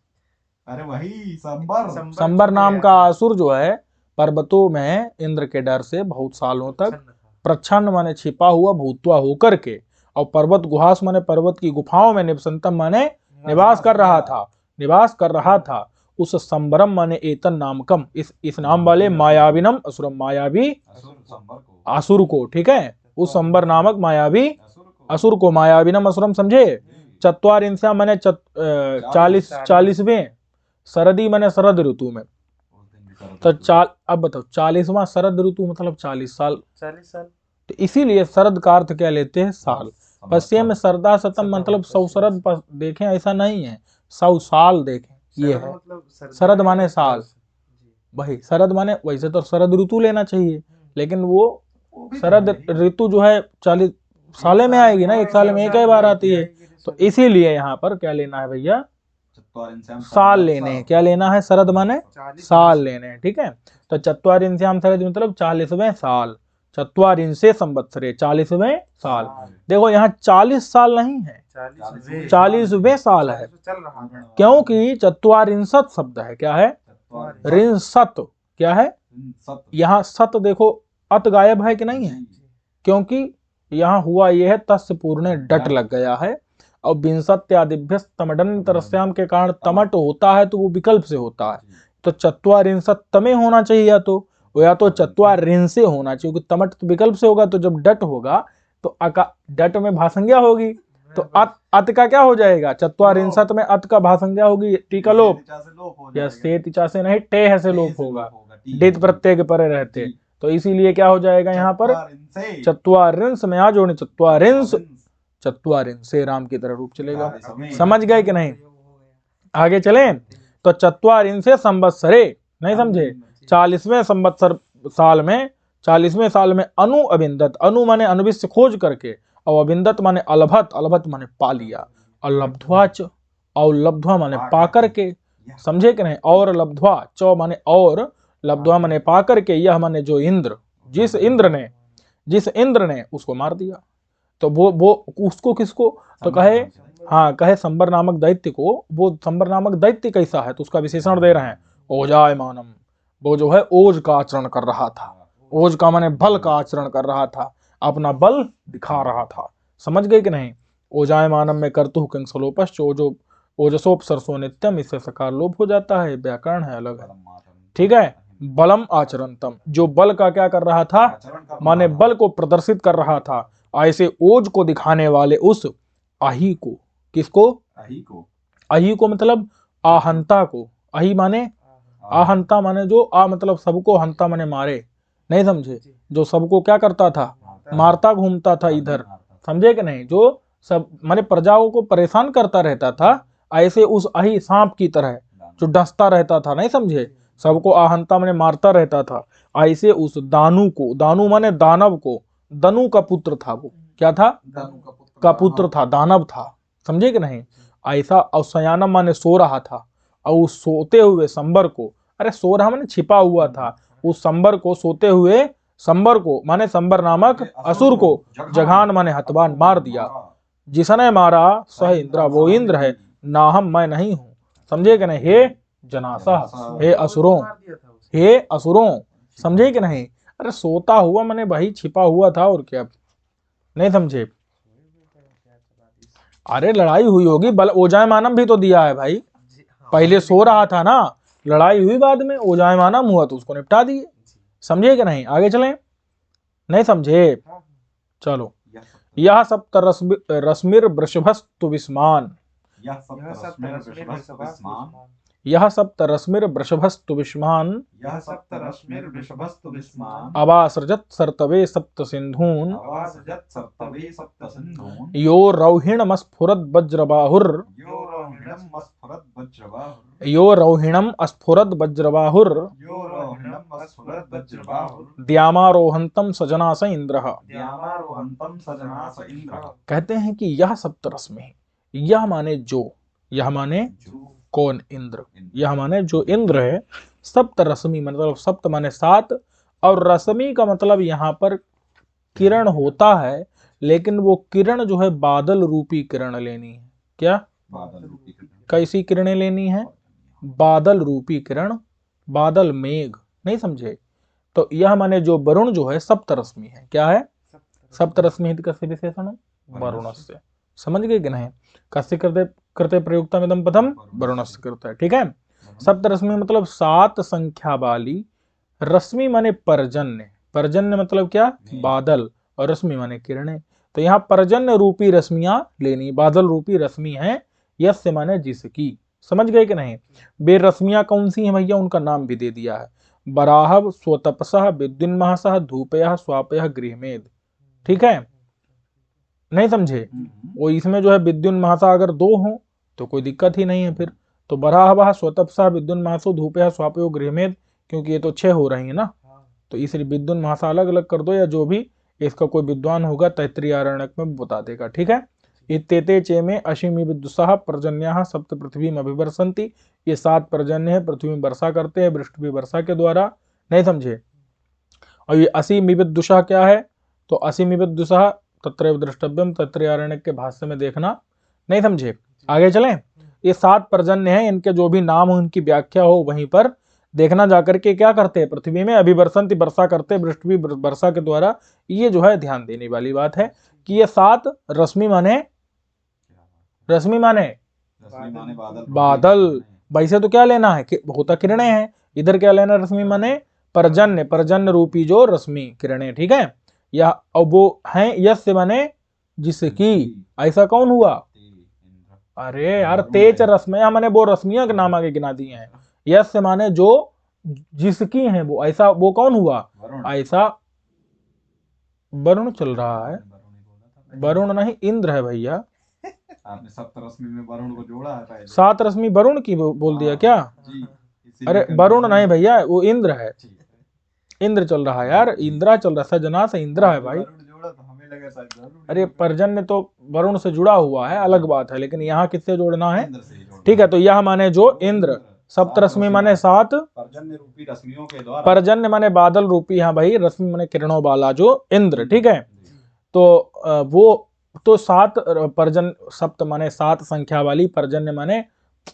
अरे वही संबर। संबर नाम का असुर जो है, पर्वतों में इंद्र के डर से बहुत सालों तक, प्रच्छन्न माने छिपा हुआ, भूतवा होकर के, और पर्वत गुहास माने पर्वत की गुफाओं में, निवसंतम माने निवास कर रहा था। उस संबरम माने एतन नामकम, इस नाम वाले मायाविनम असुरम, मायावी असुर को, ठीक है, उस संबर नामक मायावी असुर को, मायाविनम असुरम। समझे? चत्वारिंस्या माने 40वें, शरदी माने शरद ऋतु में। तो अब बताओ, 40वां शरद ऋतु मतलब 40 साल। तो इसीलिए शरद का अर्थ क्या लेते हैं? साल। पश्चिम शरदा शतम मतलब 100 शरद देखें, ऐसा नहीं है, 100 साल देखें, ये है। शरद माने साल, वही शरद माने, वैसे तो शरद ऋतु लेना चाहिए, लेकिन वो शरद ऋतु जो है 40 साले में आएगी ना, एक साल में एक ही बार आती है। तो इसीलिए यहाँ पर क्या लेना है भैया? साल लेने हैं। क्या लेना है? शरद माने साल लेने हैं, ठीक है। तो चत्वारिंस्याम शरद मतलब 40वें साल, चत्वारिंशे संवत्सरे, 40वें साल। देखो यहाँ 40 साल नहीं है, 40वें साल है, क्योंकि चत्वारिंशत शब्द है। क्या है? रिंसत। क्या है? यहाँ सत देखो, अत गायब है कि नहीं है? क्योंकि यहाँ हुआ यह है, तस्य पूर्ण डट लग गया है, और विंशत्यादिभ्य तमडन तरस्याम के कारण तमट होता है, तो वो विकल्प से होता है। तो चत्वारिंशत तमे होना चाहिए, या तो चत्वारिंशे होना चाहिए, क्योंकि तमट तो विकल्प से होगा। तो जब डट होगा तो डट में भासंज्ञा होगी, तो अत का क्या हो जाएगा? चत्वारिंशत में अत का भासंज्ञा होगी, टीका लोप, या से तिचा से नहीं, टे से लोप होगा, डित प्रत्यय के परे रहते। तो इसीलिए क्या हो जाएगा यहाँ पर? चत्वारिंश में आ जोड़े, चत्वारिंशे राम की तरह रूप चलेगा। समझ गए कि नहीं? आगे चलें। तो चत्वारिंशे संवत्सरे, नहीं समझे? 40वें संवत्सर साल में, 40वें साल में अनु अविंदत, अनु माने अनुविष्ट खोज करके, और अविंदत माने अलभत, अलभत माने पा लिया, और लब्ध्वाच, और लब्ध्वा माने पा करके। समझे कि नहीं? और लब्ध्वा, चौ माने और, लब्ध्वा माने पा करके, यह माने जो इंद्र, जिस इंद्र ने उसको मार दिया। तो वो उसको किसको? तो कहे, हाँ, कहे संबर नामक दैत्य को। वो संबर नामक दैत्य कैसा है? तो उसका विशेषण दे रहे हैं, ओजायमानम। वो जो है ओज का आचरण कर रहा था, ओज का माने बल का आचरण कर रहा था, अपना बल दिखा रहा था। समझ गए कि नहीं? ओजायमानम में कर्तु किंसलोपश्च, जो ओजसोपसरसो नित्यम, इससे सकार लोप हो जाता है, व्याकरण है अलग है, ठीक है। बलम आचरणतम, जो बल का क्या कर रहा था? माने बल को प्रदर्शित कर रहा था, ऐसे ओज को दिखाने वाले उस अहि को, किसको? अहि को मतलब आहंता को। अहि माने आहंता माने जो मतलब सबको, हंता माने मारे, नहीं समझे? जो सबको क्या करता था? मारता घूमता था इधर, समझे कि नहीं? जो सब माने प्रजाओं को परेशान करता रहता था, ऐसे उस अहि सांप की तरह जो डसता रहता था, नहीं समझे? सबको आहंता माने मारता रहता था, ऐसे उस दानु को, दानु माने दानव को, दनु का पुत्र था वो, क्या था? का पुत्र था, दानव था, समझे कि नहीं? ऐसा और शयानम माने सो रहा था, और उस सोते हुए संबर को, अरे सो रहा माने छिपा हुआ था, उस संबर को, सोते हुए संबर को माने संबर नामक असुर को, जघान माने हतवान, मार दिया। जिसने मारा सह इंद्र, वो इंद्र है, ना हम, मैं नहीं हूं, समझे कि नहीं? हे जनासा, हे असुरों, हे असुरों, समझे कि नहीं? अरे सोता हुआ माने भाई छिपा हुआ था, और क्या, नहीं समझे? अरे लड़ाई हुई होगी, बल ओजायमानम भी तो दिया है भाई, पहले सो रहा था ना, लड़ाई हुई, बाद में ओजायमानम हुआ तो उसको निपटा दिए, समझे कि नहीं? आगे चलें, नहीं समझे? चलो, यह सप्त रश्मिर वृषभस्तु विस्मान, यह सप्त रश्मिर वृषभस्तु विस्मान, अवासृजत् सर्तवे सप्त सिंधून, यो रौहिणम स्फुरद वज्रबाहुर, यो रौहिणम स्फुरद वज्रबाहुर, द्यामारोहंतम सजनास इंद्रः। कहते हैं कि यह सप्त रश्मि, यह माने जो, यह माने कौन? इंद्र। यह माने जो इंद्र है, सप्त रश्मि मतलब सप्त माने सात, और रश्मि का मतलब यहाँ पर किरण होता है, लेकिन वो किरण जो है बादल रूपी किरण लेनी है। क्या? कैसी किरणें लेनी है? बादल रूपी किरण, बादल, मेघ, नहीं समझे? तो यह माने जो वरुण जो है सप्त रश्मि है। क्या है? सप्त रश्मि कस्य विशेषण? वरुणस्य। समझ गए कि नहीं? कस्य करते प्रयुक्तमिदं पदम? वरुणस्य करता है, ठीक है? सप्त रश्मि मतलब सात संख्या वाली, रश्मि माने पर्जन्य, पर्जन्य मतलब क्या? बादल, और रश्मि माने किरणें। तो यहाँ पर्जन्य रूपी रश्मियां लेनी, बादल रूपी रश्मि है, यस्य माने जिसकी, समझ गए कि नहीं? वे रश्मियां कौन सी हैं भैया? उनका नाम भी दे दिया है, बराह, स्वतपसः, विद्युन्मासः, धूपयः, स्वापयः, गृहमेध, ठीक है? नहीं समझे? वो इसमें जो है विद्युन्मासा अगर दो हो तो कोई दिक्कत ही नहीं है फिर, तो बराह, स्वतपसः, विद्युन्मासो, धूपयः, स्वापयो, गृहमेध, क्योंकि ये तो 6 हो रही है ना, तो इसलिए विद्युन्मासा अलग अलग कर दो, या जो भी इसका कोई विद्वान होगा तैत्तिरीय आरण्यक में बता देगा, ठीक है? इत्येते चे में अशीमि विद्युषः पर्जन्याः सप्त पृथ्वीम अभिवर्षन्ति, ये 7 पर्जन्य है, पृथ्वी में वर्षा करते हैं, वृष्टि वर्षा के द्वारा, नहीं समझे? और ये असीमि विद्युषः क्या है? तो असीमि विद्युषः तत्रैव द्रष्टव्यम, तैत्तिरीय आरण्यक के भाष्य में देखना, नहीं समझे? आगे चलें। ये 7 पर्जन्य हैं, इनके जो भी नाम हो, इनकी व्याख्या हो, वहीं पर देखना जाकर के क्या करते हैं? पृथ्वी में अभिवर्षन्ति, वर्षा करते हैं, वृष्टि वर्षा के द्वारा। ये जो है ध्यान देने वाली बात है कि ये 7 रश्मि माने, रश्मि माने बादल, वैसे तो क्या लेना है? होता किरणें हैं, इधर क्या लेना? रश्मि माने पर्जन्य, पर्जन्य रूपी जो रश्मि किरणें, ठीक है? या अब वो हैं यस्य माने जिसकी, ऐसा कौन हुआ? अरे यार, तेज रश्मियां माने वो रश्मियां के नाम आगे गिना दिए हैं, यस्य माने जो जिसकी हैं वो, ऐसा वो कौन हुआ? ऐसा वरुण चल रहा है, वरुण नहीं इंद्र है भैया, आपने सप्त रश्मि में वरुण को जोड़ा है पहले। 7 रश्मि वरुण की बोल दिया क्या? अरे वरुण नहीं भैया, वो इंद्र है, इंद्र चल रहा है यार, इंद्रा चल रहा है, सजना से इंद्रा है भाई। अरे पर्जन्य तो वरुण से जुड़ा हुआ है, अलग बात है, लेकिन यहाँ किससे जोड़ना है? ठीक है, तो यह माने जो इंद्र, सप्त रश्मि माने 7 पर्जन्य रूपी रश्मियों के द्वारा, पर्जन्य माने बादल रूपी, हाँ भाई, रश्मि माने किरणों वाला जो इंद्र, ठीक है? तो वो तो 7 पर्जन्य, सप्त माने 7 संख्या वाली, पर्जन्य माने,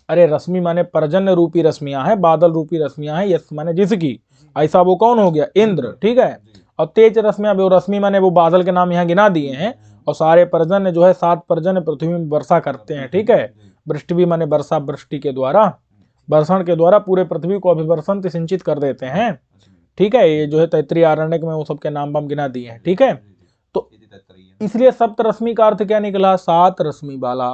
अरे रश्मि माने पर्जन्य रूपी रश्मियां हैं, बादल रूपी रश्मियां हैं, यश माने जिसकी, ऐसा वो कौन हो गया? इंद्र, ठीक है? और तेज रश्मियां, वो रश्मि माने वो बादल के नाम यहाँ गिना दिए हैं, और सारे पर्जन्य जो है 7 पर्जन्य पृथ्वी में वर्षा करते हैं, ठीक है? वृष्टि भी माने वर्षा, वृष्टि के द्वारा, वर्षण के द्वारा पूरे पृथ्वी को अभिवर्षण सिंचित कर देते हैं, ठीक है? ये जो है तैत्तिरीय आरण्यक में वो सबके नाम बम गिना दिए हैं, ठीक है? तो इसलिए सप्त रश्मि का अर्थ क्या निकला? 7 रश्मि वाला।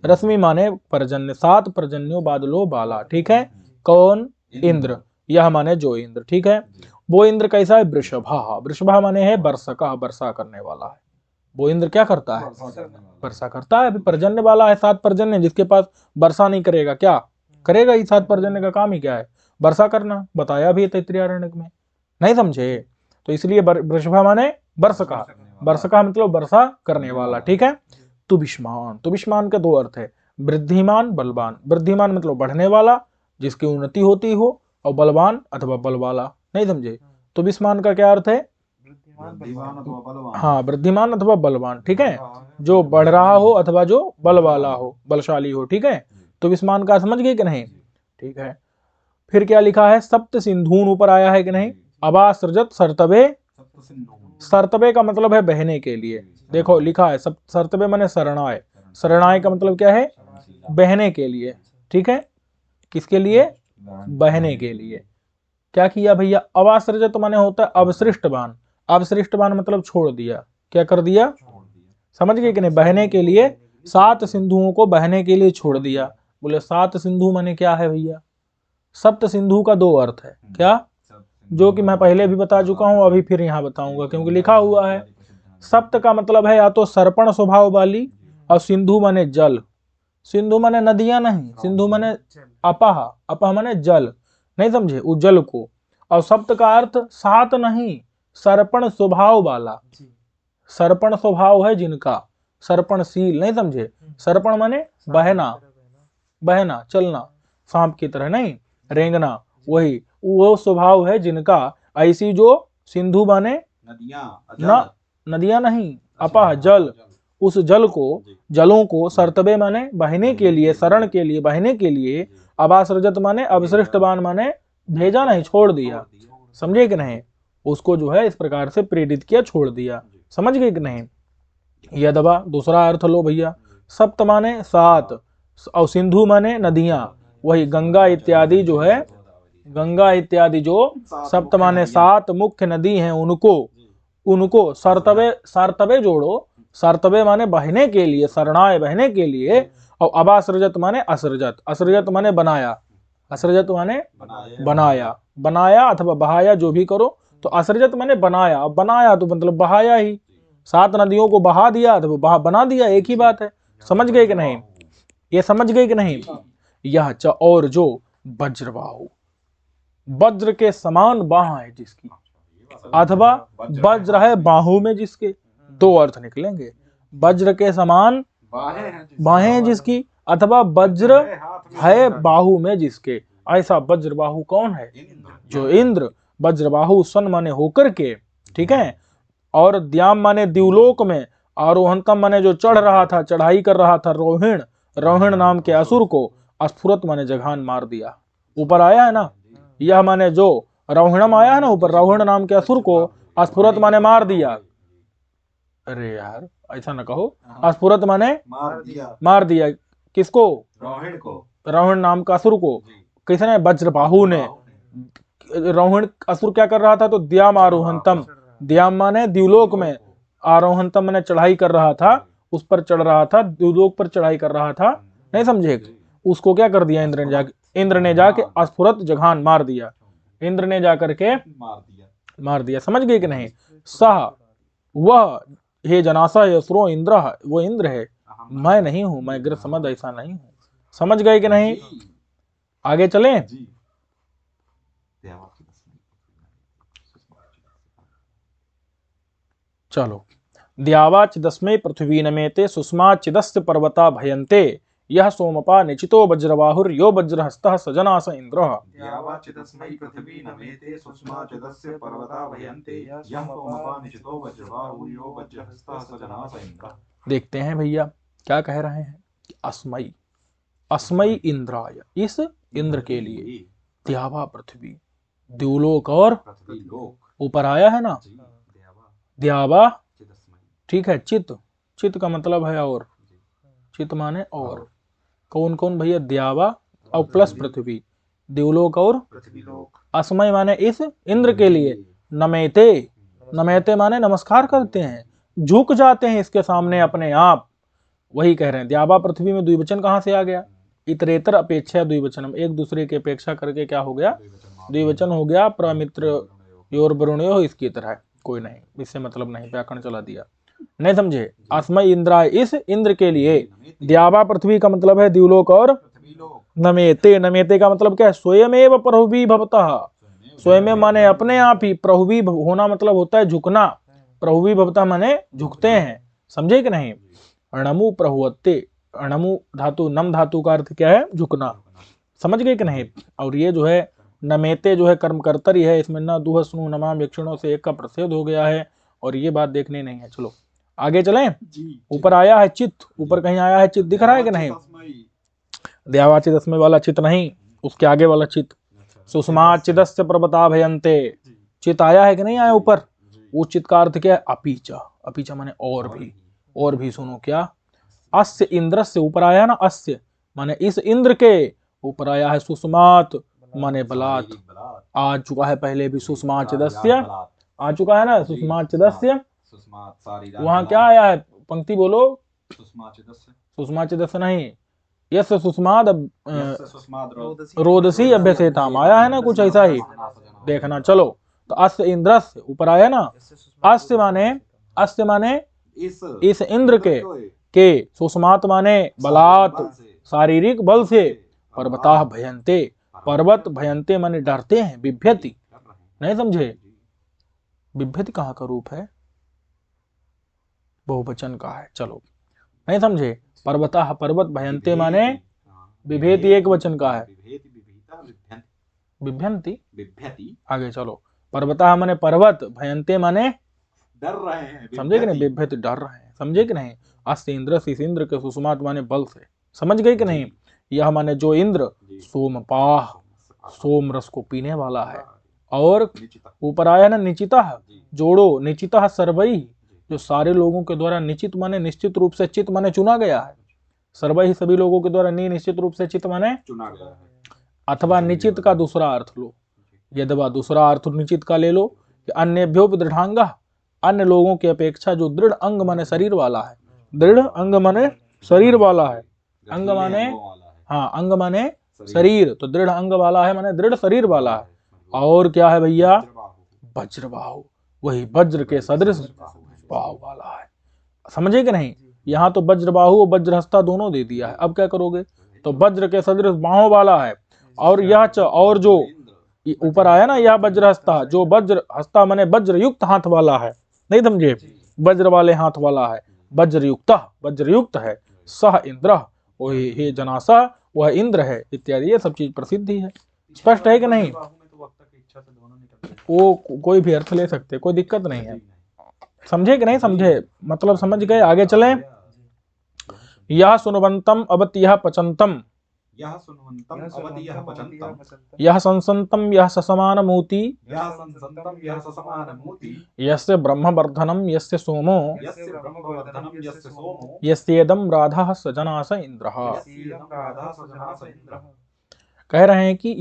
रश्मि माने पर्जन्य, 7 पर्जन्यों बादलों वाला। ठीक है, कौन? इंद्र। यह माने जो इंद्र। ठीक है, वो इंद्र कैसा है? वृषभा। वृषभा माने है वर्षा, वर्षा करने वाला है। वो इंद्र क्या करता है? वर्षा करता है। अभी पर्जन्य वाला है, 7 पर्जन्य। जिसके पास वर्षा नहीं करेगा क्या करेगा? इस 7 पर्जन्य का काम ही क्या है? वर्षा करना। बताया भी है तैत्तिरीयारण्यक में, नहीं समझे? तो इसलिए वृषभा माने वर्षका। वर्षका मतलब वर्षा करने वाला। ठीक है, तुबिष्मान। तुबिष्मान के 2 अर्थ है, वृद्धिमान, बलवान। वृद्धिमान मतलब बढ़ने वाला, जिसकी उन्नति होती हो, और बलवान अथवा बल वाला। नहीं समझे? तुबिष्मान का क्या अर्थ है? हाँ, वृद्धिमान अथवा बलवान। ठीक है, जो बढ़ रहा हो अथवा जो बल वाला हो, बलशाली हो। ठीक है, तुबिष्मान का समझ गए कि नहीं? ठीक है, फिर क्या लिखा है? सप्त सिंधून ऊपर आया है कि नहीं? अबासृजत सर्तवे। सर्तवे का मतलब है बहने के लिए। देखो लिखा है सर्तवे माने शरणाय। शरणाय का मतलब क्या है? बहने के लिए। ठीक है, किसके लिए? बहने के लिए। क्या किया भैया? अवासृजत माने होता है अवसृष्टवान। अवसृष्टवान मतलब छोड़ दिया। क्या कर दिया? समझ गए कि नहीं? बहने के लिए 7 सिंधुओं को बहने के लिए छोड़ दिया। बोले 7 सिंधु माने क्या है भैया? सप्त सिंधु का 2 अर्थ है। क्या? जो कि मैं पहले भी बता चुका हूं, अभी फिर यहां बताऊंगा क्योंकि लिखा हुआ है। सप्त का मतलब है या तो सर्पण स्वभाव वाली, और सिंधु माने जल। सिंधु माने नदियां नहीं, सिंधु माने अपह। अपह माने जल। नहीं समझे? उज्जल को। और सप्त का अर्थ 7 नहीं, सर्पण स्वभाव वाला। सर्पण स्वभाव है जिनका, सर्पणशील। नहीं समझे? सर्पण माने बहना, बहना, चलना, सांप की तरह नहीं, रेंगना। वही वो स्वभाव है जिनका। ऐसी जो सिंधु माने नदियां नहीं, अपह जल। उस जल को, जलों को, सर्तबे माने बहने के लिए, शरण के लिए, बहने के लिए। अबासृजत माने अवसृष्टवान माने भेजा नहीं, छोड़ दिया। समझे कि नहीं? उसको जो है इस प्रकार से प्रेरित किया, छोड़ दिया। समझ गए कि नहीं? यदवा दूसरा अर्थ लो भैया। सप्त माने 7, और सिंधु माने नदियां। वही गंगा इत्यादि जो है, गंगा इत्यादि जो सप्त माने 7 मुख्य नदी हैं, उनको सर्तवे, सर्तवे जोड़ो। सर्तवे माने बहने के लिए, शरणाय बहने के लिए। और अबासृजत माने असृजत। असृजत माने बनाया। असृजत माने बनाया, बनाया अथवा बहाया, जो भी करो। तो असृजत माने बनाया। अब बनाया तो मतलब बहाया ही। 7 नदियों को बहा दिया अथवा बना दिया, एक ही बात है। समझ गए कि नहीं? ये समझ गए कि नहीं? यह और जो वज्रबाहु, वज्र के समान बाह है जिसकी, अथवा वज्र है बाहु में जिसके। 2 अर्थ निकलेंगे। वज्र के समान बाहें जिसकी, अथवा वज्र है बाहु में जिसके। ऐसा वज्रबाहु कौन है? जो इंद्र। वज्रबाहु सन माने होकर के। ठीक है, और द्याम माने द्युलोक में। आरोहंतम माने जो चढ़ रहा था, चढ़ाई कर रहा था। रोहिण, रोहिण नाम के असुर को स्फुरत माने जघान मार दिया। ऊपर आया है ना, यह माने जो रोहिणम आया है ना ऊपर, रोहिण नाम के असुर को स्फुरत माने मार दिया। अरे यार ऐसा न कहो, स्फुरत माने मार दिया। किसको? रोहिण को। रोहिण नाम का असुर को किसने? वज्रबाहु ने। रोहिण असुर क्या कर रहा था? तो द्याम आरोहंतम, द्याम माने द्युलोक में, आरोहंतम माने चढ़ाई कर रहा था, उस पर चढ़ रहा था, द्युलोक पर चढ़ाई कर रहा था। नहीं समझे? उसको क्या कर दिया इंद्र ने जाके? इंद्र ने जाके स्फुरत जघान मार दिया। इंद्र ने जाकर के मार दिया। समझ गए कि नहीं? सह वह, हे जनासा यसरो इंद्र, वो इंद्र है, मैं नहीं हूं। मैं गृह समझ ऐसा नहीं हूं। समझ गए कि नहीं? आगे चलें। चलो। द्यावाच दस्मै पृथ्वी नमेते सुषमा चिदस्य पर्वता भयन्ते यह सोमपा निचितो वज्रबाहुर यो वज्रहस्तः सजनास इंद्रः। द्यावाचिदस्मै पृथ्वी नमेते सुषमा चिदस्य पर्वता भयन्ते यह सोमपा निचितो वज्रबाहुर यो वज्रहस्तः सजनास इंद्रः। देखते हैं भैया क्या कह रहे हैं। अस्मयी, अस्मयी इंद्राय, इस इंद्र के लिए। द्यावा पृथ्वी, द्युलोक और ऊपर आया है ना, द्यावा। ठीक है, चित, चित का मतलब है और, चित माने और। कौन कौन भैया? द्यावा और प्लस पृथ्वी, द्युलोक और पृथ्वीलोक। अस्मय माने इस इंद्र के लिए। नमेते, नमेते माने नमस्कार करते हैं। झुक जाते हैं इसके सामने अपने आप। वही कह रहे हैं द्यावा पृथ्वी में द्विवचन कहाँ से आ गया? इतरेतर अपेक्षा द्विवचनम, एक दूसरे की अपेक्षा करके क्या हो गया? द्विवचन हो गया। प्रमित्र योर वरुणयो इसकी तरह। कोई नहीं, इससे मतलब नहीं, व्याकरण चला दिया। नहीं समझे? अस्मय इंद्राय, इस इंद्र के लिए। द्यावा पृथ्वी का मतलब है द्युलोक और नमेते। नमेते का मतलब क्या है? स्वयमेव प्रहुवी भवतः। स्वयं माने अपने आप ही, प्रहुवी होना मतलब होता है झुकना। प्रहुवी भवतः माने झुकते हैं। समझे कि नहीं? अणमु प्रहुवत्ते, अणमु धातु, नम धातु का अर्थ क्या है? झुकना। समझ गए कि नहीं? और ये जो है नमेते जो है कर्मकर्तरी है, इसमें न दुह स्नु नमाम यक्षिणों से एक का प्रच्छेद हो गया है, और ये बात देखनी नहीं है। चलो आगे चलें। ऊपर आया है चित्त, ऊपर कहीं आया है चित्त, दिख रहा है कि नहीं? द्यावाचित अस्मय वाला चित्त नहीं, उसके आगे वाला चित्त। सुषमा चिदस्य पर्वता भयंते, चित्त आया है कि नहीं आया ऊपर? वो चित्त का अर्थ क्या है? अपीचा। अपीचा माने और भी। और भी सुनो क्या? अस्य इंद्र से ऊपर आया ना, अस्य माने इस इंद्र के, ऊपर आया है सुषमात माने बलात्। आ चुका है पहले भी सुषमा चिदस्य, आ चुका है ना सुषमा चिदस्य। वहां क्या आया है? पंक्ति बोलो। सुषमा चिदस्य नहीं, यस सुषमाद रोदसी अभ्यसेताम आया है ना, कुछ ऐसा ही देखना। चलो तो अस्य इंद्रस्य ऊपर आया ना। अस्य माने, अस्य माने इस इंद्र के सुषमात माने बलात्, शारीरिक बल से। पर्वताः भयंते, पर्वत भयंते माने डरते हैं। बिभ्यति, नहीं समझे? बिभ्यति कहाँ का रूप है? बहुवचन का है। चलो नहीं समझे? पर्वताः पर्वत, भयंते माने बिभेति एक वचन का है। बिभ्यंति, आगे चलो। पर्वताः माने पर्वत, भयंते माने डर रहे हैं। समझे कि नहीं? बिभ्यति डर रहे हैं। समझे कि नहीं? अस्य इंद्र, इस इंद्र के, सुषमात माने बल से। समझ गए कि नहीं? यह माने जो इंद्र सोमपाह, सोम रस को पीने वाला है। और ऊपर आया ना निचितः, जोड़ो। निचितः सर्वैः, जो सारे लोगों के द्वारा, निश्चित माने निश्चित रूप से, चित माने चुना गया है। सर्वैः सभी लोगों के द्वारा, निश्चित रूप से, चित माने चुना गया है। अथवा निश्चित का दूसरा अर्थ लो, यदवा दूसरा अर्थ निश्चित का ले लो कि अन्यभ्यो दृढ़ांगा, अन्य लोगों की अपेक्षा जो दृढ़ अंग माने शरीर वाला है। दृढ़ अंग माने शरीर वाला है। अंग माने, हाँ अंग माने शरीर, तो दृढ़ अंग वाला है माने दृढ़ शरीर वाला है। और क्या है भैया? वज्रबाहु, वही वज्र के सदृश बाहु वाला है। समझे कि नहीं? यहाँ तो वज्रबाहु और वज्रहस्ता दोनों दे दिया है। अब क्या करोगे? तो वज्र के सदृश बाहों वाला है। और यह और जो ऊपर आया ना, यह वज्रहस्ता, जो वज्र हस्ता माने वज्रयुक्त हाथ वाला है। नहीं समझे? वज्र वाले हाथ वाला है। वज्रयुक्त, वज्रयुक्त है। सह इंद्र, वही हे जनासा, वह इंद्र है, इत्यादि ये सब चीज प्रसिद्ध ही है। स्पष्ट है कि नहीं? वो कोई भी अर्थ ले सकते, कोई दिक्कत नहीं है। समझे कि नहीं समझे? मतलब समझ गए? आगे चले। यह सुनवंतम अवत यह पचंतम, यह सुनवंतम अवति यह पचंतम, यह संसंतम यह ससमान मूति, यह संसंतम यह ससमान मूति, यस्य ब्रह्मवर्धनम यस्य सोमो, यस्य ब्रह्मवर्धनम यस्य सोमो, यस्येदम राधा सजनास इंद्रः। यस्येदं राधा सजनास इंद्रः। कह रहे हैं कि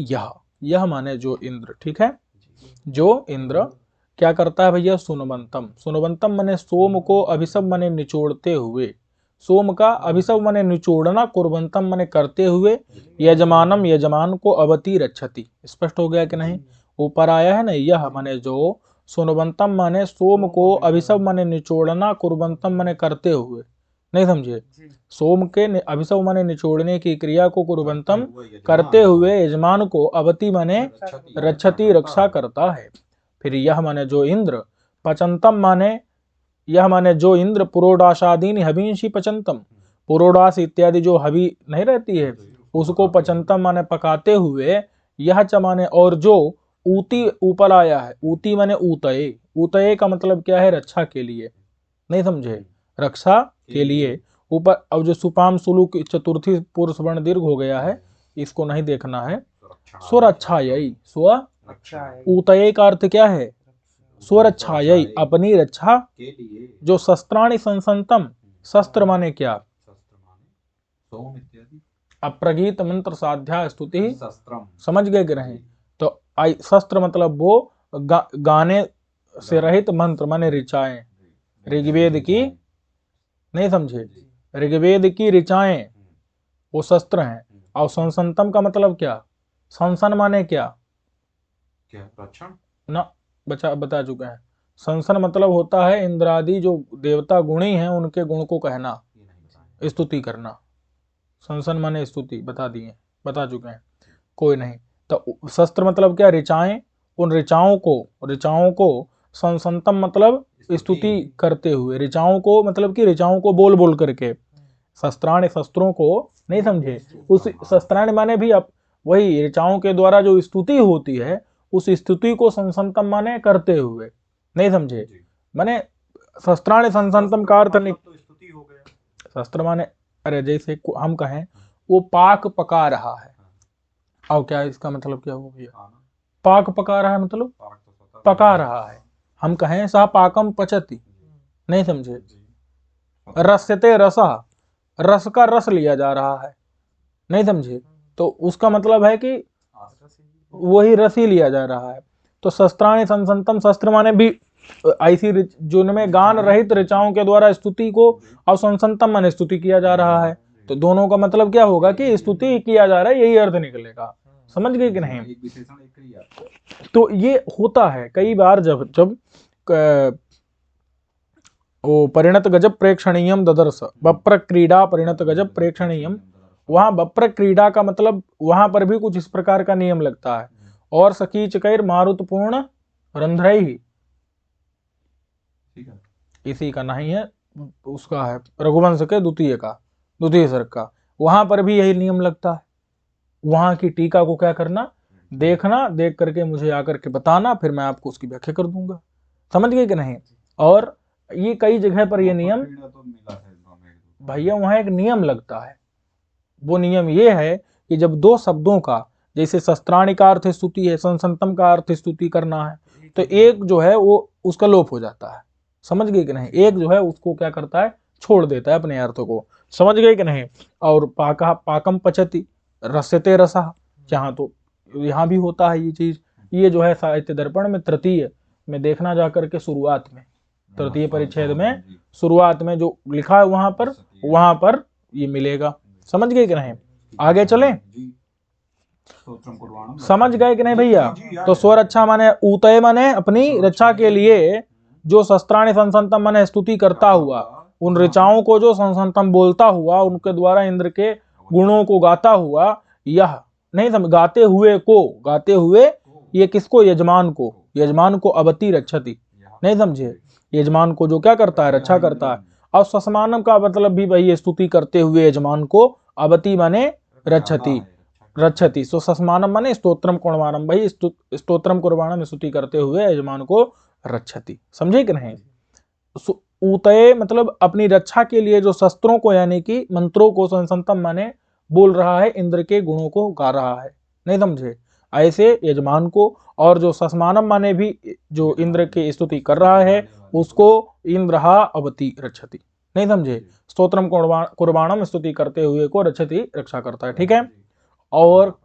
यह माने जो इंद्र, ठीक है? जो इंद्र क्या करता है भैया? सुनवंतम, सुनवंतम माने सोम को अभिशव माने निचोड़ते हुए, सोम का अभिशव माने निचोड़ना, कुर्वंतम माने करते हुए, यजमानम यजमान को अवति रक्षति। स्पष्ट हो गया कि नहीं? ऊपर आया है ना, यह माने जो, सुनवंतम माने सोम को अभिशव माने निचोड़ना, कुर्वंतम माने करते हुए। नहीं समझे? सोम के अभिशव माने निचोड़ने की क्रिया को कुर्वंतम करते हुए, यजमान को अवति माने रक्षति रक्षा करता है। फिर यह माने जो इंद्र, पचंतम माने, यह माने जो इंद्र पुरोडाशादीन हविंशी पचंतम, पुरोडास इत्यादि जो हवि नहीं रहती है उसको पचंतम माने पकाते हुए। यह च माने और जो, ऊती ऊपर आया है, ऊती माने ऊतये, ऊतये का मतलब क्या है? रक्षा के लिए। नहीं समझे? रक्षा के लिए। ऊपर अब जो सुपाम सुलुक चतुर्थी पुरुष वर्ण दीर्घ हो गया है, इसको नहीं देखना है। स्वरक्षायै, स्व ऊतये का अर्थ क्या है? स्वरक्षायै, अपनी रक्षा के लिए। जो शस्त्राणि संसंतम, शस्त्र माने क्या? सोम इत्यादि। अप्रगीत मंत्र साध्या स्तुति शस्त्रम। समझ गए कि नहीं? तो शस्त्र मतलब वो गाने से रहित मंत्र माने ऋचाएं। ऋग्वेद की, नहीं समझे, ऋग्वेद की ऋचाएं वो शस्त्र हैं। और संसंतम का मतलब क्या, संसन माने क्या, क्या रक्षण ना बता चुके हैं। संसन मतलब होता है इंद्रादि जो देवता गुणी हैं उनके गुण को कहना, ये नहीं बताया। स्तुति करना। संसन माने स्तुति, बता चुके हैं, कोई नहीं। तो शस्त्र मतलब क्या, ऋचाएं। उन ऋचाओं को संसंतम मतलब स्तुति करते हुए, ऋचाओं को मतलब कि ऋचाओं को बोल बोल करके, शस्त्राण शस्त्रों को, नहीं समझे, उस शस्त्राण माने भी अब वही ऋचाओं के द्वारा जो स्तुति होती है उस स्तुति को संसंतम माने करते हुए, नहीं समझे, माने शस्त्राण संसंतम का अर्थ नहीं, तो स्तुति हो गया। शस्त्र माने, अरे जैसे हम कहें वो पाक पका रहा है, और क्या इसका मतलब क्या हो गया, पाक पका रहा है मतलब पका रहा है। हम कहें सा पाकम पचती, नहीं समझे, रस्यते रसा, रस का रस लिया जा रहा है, नहीं समझे, तो उसका मतलब है कि वही रस ही लिया जा रहा है। तो शस्त्राणि संसंतम, शस्त्र माने भी ऐसी जिनमें गान रहित ऋचाओं के द्वारा स्तुति को, और संसंतम माने स्तुति किया जा रहा है। तो दोनों का मतलब क्या होगा कि स्तुति किया जा रहा है, यही अर्थ निकलेगा। समझ गए कि नहीं। एक विशेषण एक क्रिया। तो ये होता है कई बार जब जब वो परिणत गजब प्रेक्षणीयम ददर्श, बप्र क्रीडा परिणत गजब प्रेक्षणीयम, वहां बप्र क्रीडा का मतलब वहां पर भी कुछ इस प्रकार का नियम लगता है। और सकीचकैर मारुतपूर्ण रंध्रैहि, ठीक है, इसी का नहीं है, उसका है रघुवंश के द्वितीय सर्ग का, वहां पर भी यही नियम लगता है। वहां की टीका को क्या करना, देखना, देख करके मुझे आकर के बताना, फिर मैं आपको उसकी व्याख्या कर दूंगा। समझ गए कि नहीं। और ये कई जगह पर ये नियम, भैया वहां एक नियम लगता है। वो नियम ये है कि जब दो शब्दों का, जैसे शस्त्राणि का अर्थ स्तुति है, संसंतम का अर्थ स्तुति करना है, तो एक जो है वो उसका लोप हो जाता है। समझ गए कि नहीं, एक जो है उसको क्या करता है, छोड़ देता है अपने अर्थ को। समझ गए कि नहीं। और पाकम पचती, रस्यते रसा, जहाँ तो यहाँ भी होता है ये चीज। ये जो है साहित्य दर्पण में तृतीय में देखना जा करके, शुरुआत में तृतीय परिच्छेद में शुरुआत में जो लिखा है वहां पर ये मिलेगा। समझ गए कि नहीं। आगे चलें, समझ गए कि नहीं भैया। तो स्वरक्षा माने ऊतय माने अपनी रक्षा के लिए जो शस्त्राणि संसंतम माने स्तुति करता हुआ, उन ऋचाओं को जो संसंतम बोलता हुआ, उनके द्वारा इंद्र के गुणों को गाता हुआ, यह नहीं समझ, गाते हुए ये किसको, यजमान को अवति रक्षति, नहीं समझे, यजमान को जो क्या करता है, रक्षा करता है। और सस्मानम का मतलब भी वही, स्तुति करते हुए यजमान को, अवति माने रक्षति। सो सस्मानम माने स्तोत्रम कुर्बाणम, भाई स्तोत्रम कुर्बाणम, स्तुति करते हुए यजमान को रक्षति। समझे कि नहीं। ऊतये मतलब अपनी रक्षा के लिए जो शस्त्रों को यानी कि मंत्रों को, संसंतम माने बोल रहा है, इंद्र के गुणों को गा रहा है, नहीं समझे, ऐसे यजमान को। और जो सस्मानम माने भी जो इंद्र की स्तुति कर रहा है उसको इंद्रहा अवति रक्षति, नहीं समझे, स्तोत्रम कुर्बाणम, स्तुति करते हुए को रक्षति, रक्षा करता है। ठीक है। और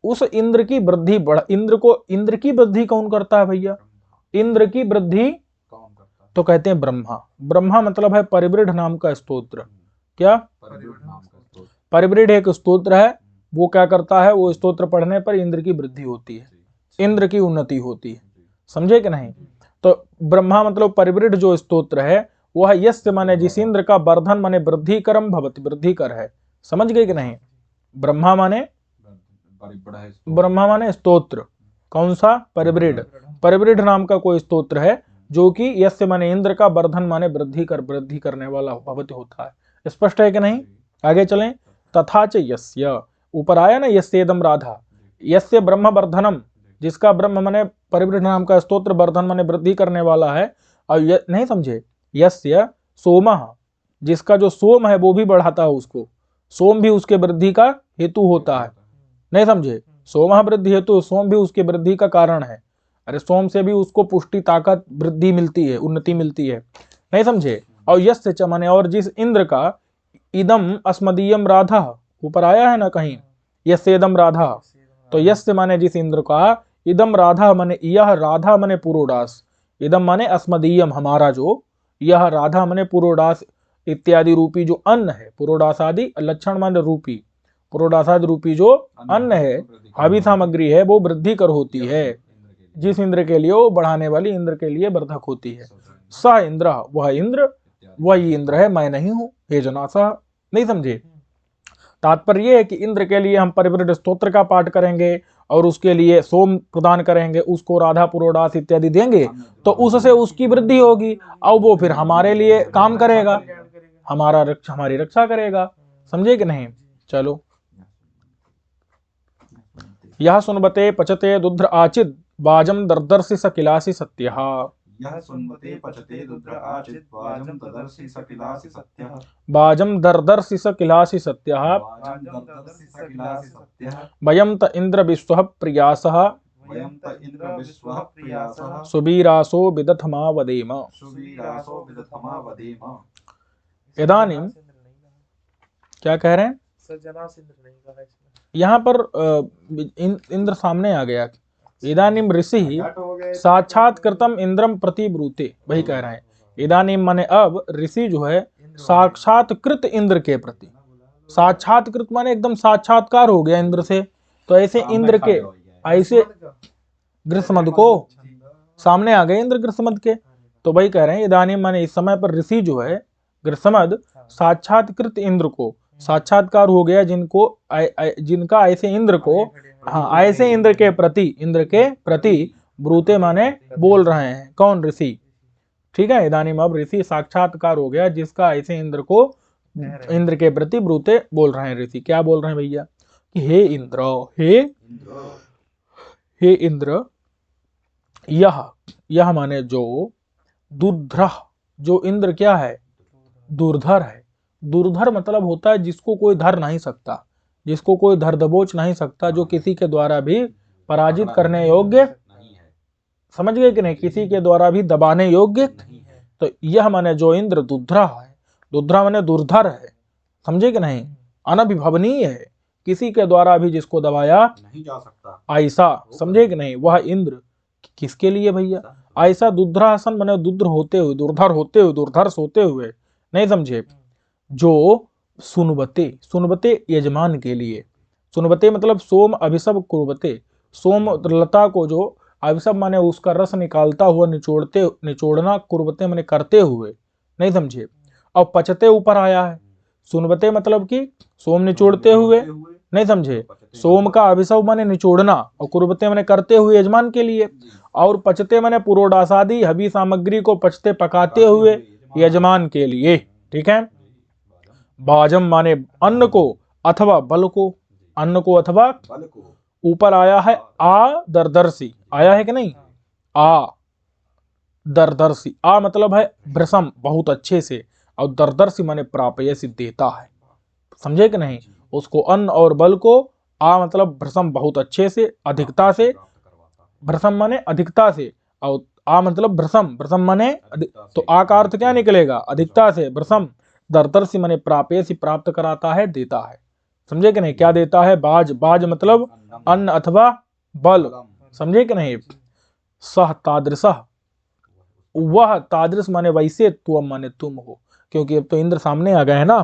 उस इंद्र की वृद्धि इंद्र की वृद्धि कौन करता है भैया, इंद्र की वृद्धि तो कहते हैं ब्रह्मा मतलब है परिवृढ़ नाम का स्तोत्र। क्या, परिवृढ़ एक स्तोत्र है, वो क्या करता है, वो स्तोत्र पढ़ने पर इंद्र की वृद्धि होती है, इंद्र की उन्नति होती है। समझे कि नहीं। तो ब्रह्मा मतलब परिवृढ़ जो स्तोत्र है वह यस्य माने जिस इंद्र का, वर्धन माने वृद्धि करम भवति, वृद्धि कर है। समझ गए कि नहीं। ब्रह्मा माने स्तोत्र, कौन सा, परिवृढ़ नाम का कोई स्तोत्र है जो कि यस्य माने इंद्र का, वर्धन माने वृद्धि करने वाला भवति होता है। स्पष्ट है कि नहीं। आगे चलें। तथा च यस्य, ऊपर आया ना यस्येदम राधा, यस्य ब्रह्म वर्धनम, जिसका ब्रह्म माने परिवृढ़ नाम का स्तोत्र, वर्धन माने वृद्धि करने वाला है। और नहीं समझे, यस्य सोमः, जिसका जो सोम है वो भी बढ़ाता है उसको, सोम भी उसके वृद्धि का हेतु होता है, नहीं समझे, सोमः वृद्धि हेतु, सोम भी उसके वृद्धि का कारण है। अरे सोम से भी उसको पुष्टि, ताकत, वृद्धि मिलती है, उन्नति मिलती है, नहीं समझे। और यस्य च माने और जिस इंद्र का, इदम अस्मदीयम राधा, ऊपर आया है ना कहीं, यस्येदम राधा, तो यस्य माने जिस इंद्र का, इदम राधा माने यह राधा माने पुरोडास, इदम माने अस्मदीयम हमारा जो, यह राधा माने पुरोडास इत्यादि रूपी जो अन्न है, पुरोडासादि लक्षण माने रूपी, पुरोडासादि रूपी जो अन्न है, हवि सामग्री है, वो वृद्धि कर होती है। जिस इंद्र के लिए वो बढ़ाने वाली इंद्र के लिए वर्धक होती है। स इंद्र, वह इंद्र, वही इंद्र है, मैं नहीं हूं। हे जनासा, नहीं समझे? तात्पर्य यह है कि इंद्र के लिए हम परिवृढ़ स्तोत्र का पाठ करेंगे और उसके लिए सोम प्रदान करेंगे, उसको राधा पुरोडास इत्यादि देंगे, तो उससे उसकी वृद्धि होगी और वो फिर हमारे लिए काम करेगा, हमारी रक्षा करेगा। समझे कि नहीं? चलो, यह सुनबते पचते दुध्र आचिद बाजम दर्दर्षि सकिलासि सत्यः। यह सुनबते पचते दुध्र आचित वाजम तदर्षि सकिलासि सत्यः। बाजम दर्दर्षि सकिलासि सत्यः। वाजम दर्दर्षि सकिलासि सत्यः। वयं त इंद्र विश्वः प्रियासः। वयं त इंद्र विश्वः प्रियासः। सुवीरासो विदथमा वदेम। सुवीरासो विदथमा वदेम। इदानीं क्या कह रहे हैं? यहाँ पर इंद्र सामने आ गया। इदानीम ऋषि साक्षात्कृतम इंद्रम प्रति ब्रूते, वही कह रहे हैं। इदानीम माने अब ऋषि जो है साक्षात्कृत इंद्र के प्रति, साक्षात्कृत माने एकदम साक्षात्कार हो गया इंद्र से। तो ऐसे इंद्र के, ऐसे ग्रीष्मद को सामने आ गए इंद्र ग्रीष्मद के। तो वही कह रहे हैं इदानीम माने इस समय पर ऋषि जो है ग्रीष्मद साक्षात्कृत इंद्र को, साक्षात्कार हो गया जिनका ऐसे इंद्र को, हाँ ऐसे इंद्र के प्रति ब्रूते माने बोल रहे हैं। कौन? ऋषि। ठीक है, इदानीम अब ऋषि साक्षात्कार हो गया जिसका ऐसे इंद्र को, इंद्र के प्रति ब्रूते बोल रहे हैं ऋषि। क्या बोल रहे हैं भैया? कि हे इंद्र, हे इंद्र, यह माने जो दुर्धर, जो इंद्र क्या है? दुर्धर है। दुर्धर मतलब होता है जिसको कोई धर नहीं सकता, जिसको कोई धर दबोच नहीं सकता, जो किसी के द्वारा भी पराजित करने योग्य, समझ गए कि नहीं? किसी के द्वारा भी दबाने योग्य। तो यह माने जो इंद्र दुर्धर है, दुर्धर माने दुर्धर है, समझे कि नहीं? अनभिभवनीय है, किसी के द्वारा भी जिसको दबाया नहीं जा सकता, ऐसा, समझे कि नहीं? वह इंद्र किसके लिए भैया? ऐसा दुर्धरासन माने दुर्धर होते हुए, दुर्धर होते हुए, दुर्धर्ष होते हुए, नहीं समझे? जो सुनबते यजमान के लिए, सुनबते मतलब सोम अभिषब कुर्बते, सोम लता को जो अभिषब माने उसका रस निकालता हुआ, निचोड़ना, कुर्बते माने करते हुए, नहीं समझे? और पचते ऊपर आया है, सुनबते मतलब कि सोम निचोड़ते हुए, नहीं समझे? सोम का अभिषब माने निचोड़ना और कुर्बते माने करते हुए यजमान के लिए, और पचते माने पुरोडासादि हवि सामग्री को पचते पकाते हुए यजमान के लिए। ठीक है। भाजम माने अन्न को अथवा बल को, अन्न को अथवा ऊपर आया है आ दरदर्शी, आया है कि नहीं? आ दरदर्शी, आ मतलब है भ्रसम, बहुत अच्छे से, और दरदर्शी माने प्रापयसी, देता है, समझे कि नहीं? उसको अन्न और बल को, आ मतलब भ्रसम, बहुत अच्छे से, अधिकता से, भ्रसम माने अधिकता से, और आ मतलब भ्रसम, भ्रसम माने तो आ का अर्थ क्या निकलेगा? अधिकता से, भ्रसम। दरदर्शी माने प्रापेसी, प्राप्त कराता है, देता है, समझे कि नहीं? क्या देता है? बाज मतलब अन्न अथवा बल, समझे कि नहीं? सह तादृशः, वह तादृश माने वैसे, तुम माने तुम हो, क्योंकि अब तो इंद्र सामने आ गए हैं ना,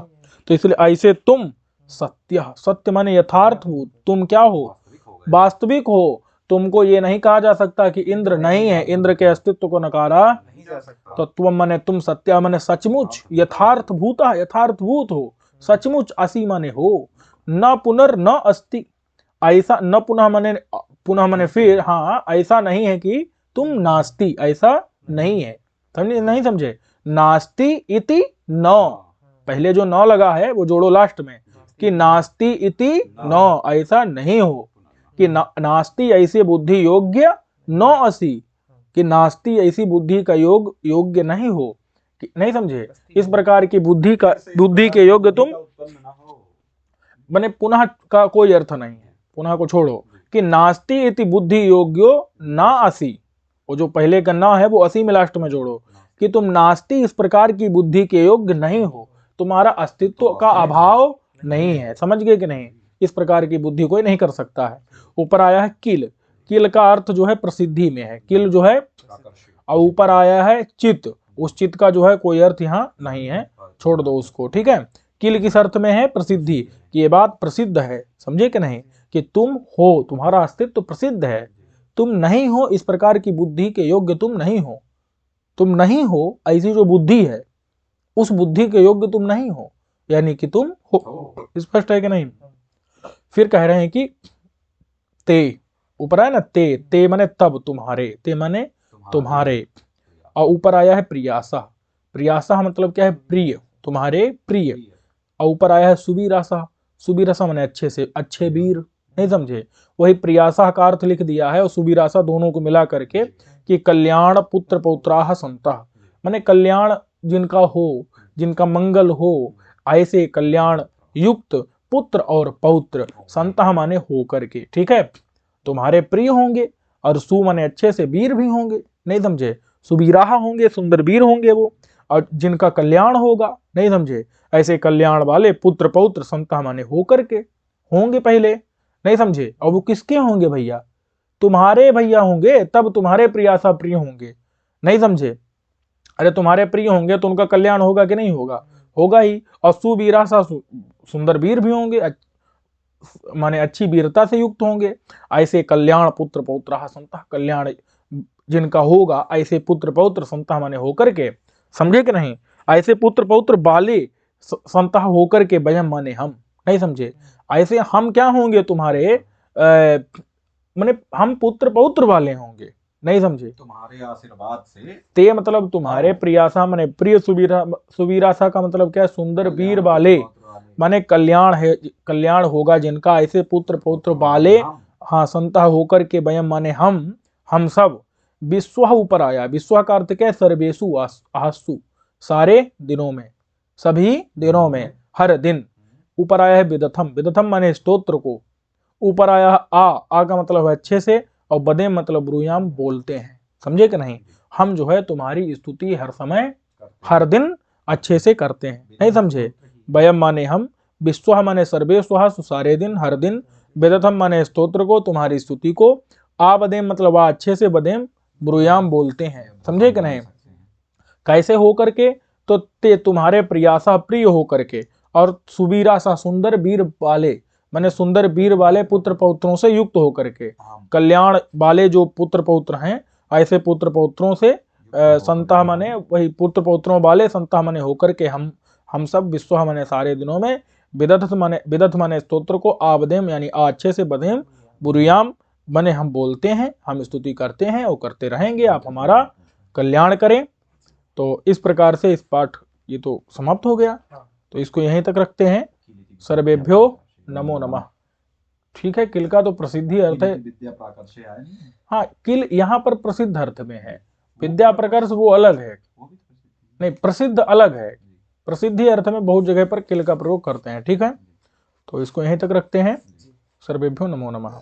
तो इसलिए ऐसे तुम, सत्य, सत्य माने यथार्थ हो, तुम क्या हो? वास्तविक हो। तुमको ये नहीं कहा जा सकता कि इंद्र नहीं है, इंद्र के अस्तित्व को नकारा नहीं जा सकता। तो तुम माने तुम, सत्य माने सचमुच, यथार्थ भूता, यथार्थभूत हो, सचमुच, असी माने हो, न पुनर् न अस्ति, ऐसा, न पुनः माने फिर, हाँ ऐसा नहीं है कि तुम नास्ति, ऐसा नहीं है, समझे नहीं? समझे? नास्ति इति न, पहले जो न लगा है वो जोड़ो लास्ट में, कि नास्ति इति न, ऐसा नहीं हो, कि नास्ति ऐसी बुद्धि योग्य न असी, कि नास्ति ऐसी बुद्धि का योग्य नहीं हो, कि नहीं समझे? इस प्रकार की बुद्धि के योग्य तुम, माने पुनः का कोई अर्थ नहीं है, पुनः को छोड़ो, कि नास्ति इति बुद्धि योग्यो ना असी, वो जो पहले का ना है वो असी में लास्ट में जोड़ो, कि तुम नास्ति इस प्रकार की बुद्धि के योग्य नहीं हो, तुम्हारा अस्तित्व का अभाव नहीं है, समझ गए कि नहीं? इस प्रकार की बुद्धि कोई नहीं कर सकता है। ऊपर आया है किल, किल का अर्थ जो है प्रसिद्धि में है, किल जो है, और ऊपर आया है चित, उस चित का जो है कोई अर्थ यहाँ नहीं है, छोड़ दो उसको, ठीक है। किल किस अर्थ में है? प्रसिद्धि, कि ये बात प्रसिद्ध है, समझे कि नहीं, कि तुम हो, तुम्हारा अस्तित्व तो प्रसिद्ध है, तुम नहीं हो इस प्रकार की बुद्धि के योग्य तुम नहीं हो, तुम नहीं हो ऐसी जो बुद्धि है उस बुद्धि के योग्य तुम नहीं हो, यानी कि तुम हो। स्पष्ट है कि नहीं? फिर कह रहे हैं कि ते, ऊपर आया ना ते माने तब, तुम्हारे, ते माने तुम्हारे, और ऊपर आया है प्रियासा, प्रियासा मतलब क्या है? प्रिय, तुम्हारे प्रिय, और ऊपर आया है सुबीरासा, सुबीरासा माने अच्छे से, अच्छे वीर, नहीं समझे, वही प्रियासा का अर्थ लिख दिया है और सुबीरासा दोनों को मिला करके कि कल्याण पुत्र पौत्राह संता, माने कल्याण जिनका हो, जिनका मंगल हो, ऐसे कल्याण युक्त पुत्र और पौत्र, संता माने हो करके, ठीक है, तुम्हारे प्रिय होंगे, और सु माने अच्छे से, वीर भी होंगे, नहीं समझे, सुबीराह होंगे, सुंदर वीर होंगे वो, और जिनका कल्याण होगा, नहीं समझे, ऐसे कल्याण वाले पुत्र पौत्र संता माने हो करके होंगे पहले, नहीं समझे, और वो किसके होंगे भैया? तुम्हारे भैया होंगे, तब तुम्हारे प्रियासा प्रिय होंगे, नहीं समझे। अरे तुम्हारे प्रिय होंगे तो उनका कल्याण होगा कि नहीं होगा? होगा ही, और सुवीरासा सुंदर वीर भी होंगे, माने अच्छी वीरता से युक्त होंगे, ऐसे कल्याण पुत्र पौत्र संता, कल्याण जिनका होगा ऐसे पुत्र पौत्र संता माने होकर के, समझे कि नहीं, ऐसे पुत्र पौत्र बाले संता होकर के, वयम माने हम, नहीं समझे, ऐसे हम क्या होंगे तुम्हारे, माने हम पुत्र पौत्र वाले होंगे, नहीं समझे, तुम्हारे आशीर्वाद से, ते मतलब तुम्हारे प्रियासा माने प्रिय, सुवीरासा का मतलब क्या है? सुंदर वीर वाले, माने कल्याण है, कल्याण होगा जिनका, ऐसे पुत्र पौत्र वाले, हाँ, संता होकर के, वयम माने हम सब, विश्व ऊपर आया, विश्व का अर्थ क्या है? सर्वेशु आहसु, सारे दिनों में, सभी दिनों में, हर दिन, ऊपर आया है विदथम, विदथम माने स्तोत्र को, ऊपर आया आ का मतलब है अच्छे से, और बदे मतलब ब्रूयाम बोलते हैं, समझे कि नहीं, हम जो है तुम्हारी स्तुति हर समय हर दिन अच्छे से करते हैं, नहीं समझे, वयम माने हम, विश्व माने सर्वेश्व, सारे दिन हर दिन, वेदथम माने स्तोत्र को, तुम्हारी स्तुति को, आ बदेम मतलब आ अच्छे से, बदेम ब्रूयाम बोलते हैं, समझे कि नहीं, कैसे हो करके, तो ते तुम्हारे प्रियासा प्रिय हो करके, और सुबीरासा सुंदर वीर वाले, माने सुंदर वीर वाले पुत्र पौत्रों से युक्त होकर के, कल्याण वाले जो पुत्र पौत्र हैं ऐसे पुत्र पौत्रों से, संता माने वही पुत्र पौत्रों वाले, संता माने होकर के हम सब, विश्व माने सारे दिनों में, विदथ माने स्तोत्र को, आबदेम यानी अच्छे से, बदेम बुरियाम माने हम बोलते हैं, हम स्तुति करते हैं और करते रहेंगे, आप हमारा कल्याण करें। तो इस प्रकार से इस पाठ ये तो समाप्त हो गया, तो इसको यहीं तक रखते हैं। सर्वेभ्यो नमो नमः। ठीक है, किल का तो प्रसिद्धि अर्थ है, विद्या प्राकर्षे आया नहीं है? हाँ, किल यहाँ पर प्रसिद्ध अर्थ में है, विद्या प्रकर्ष वो अलग है, नहीं प्रसिद्ध अलग है, प्रसिद्धि अर्थ में बहुत जगह पर किल का प्रयोग करते हैं, ठीक है। तो इसको यहीं तक रखते हैं। सर्वेभ्यो नमो नमः।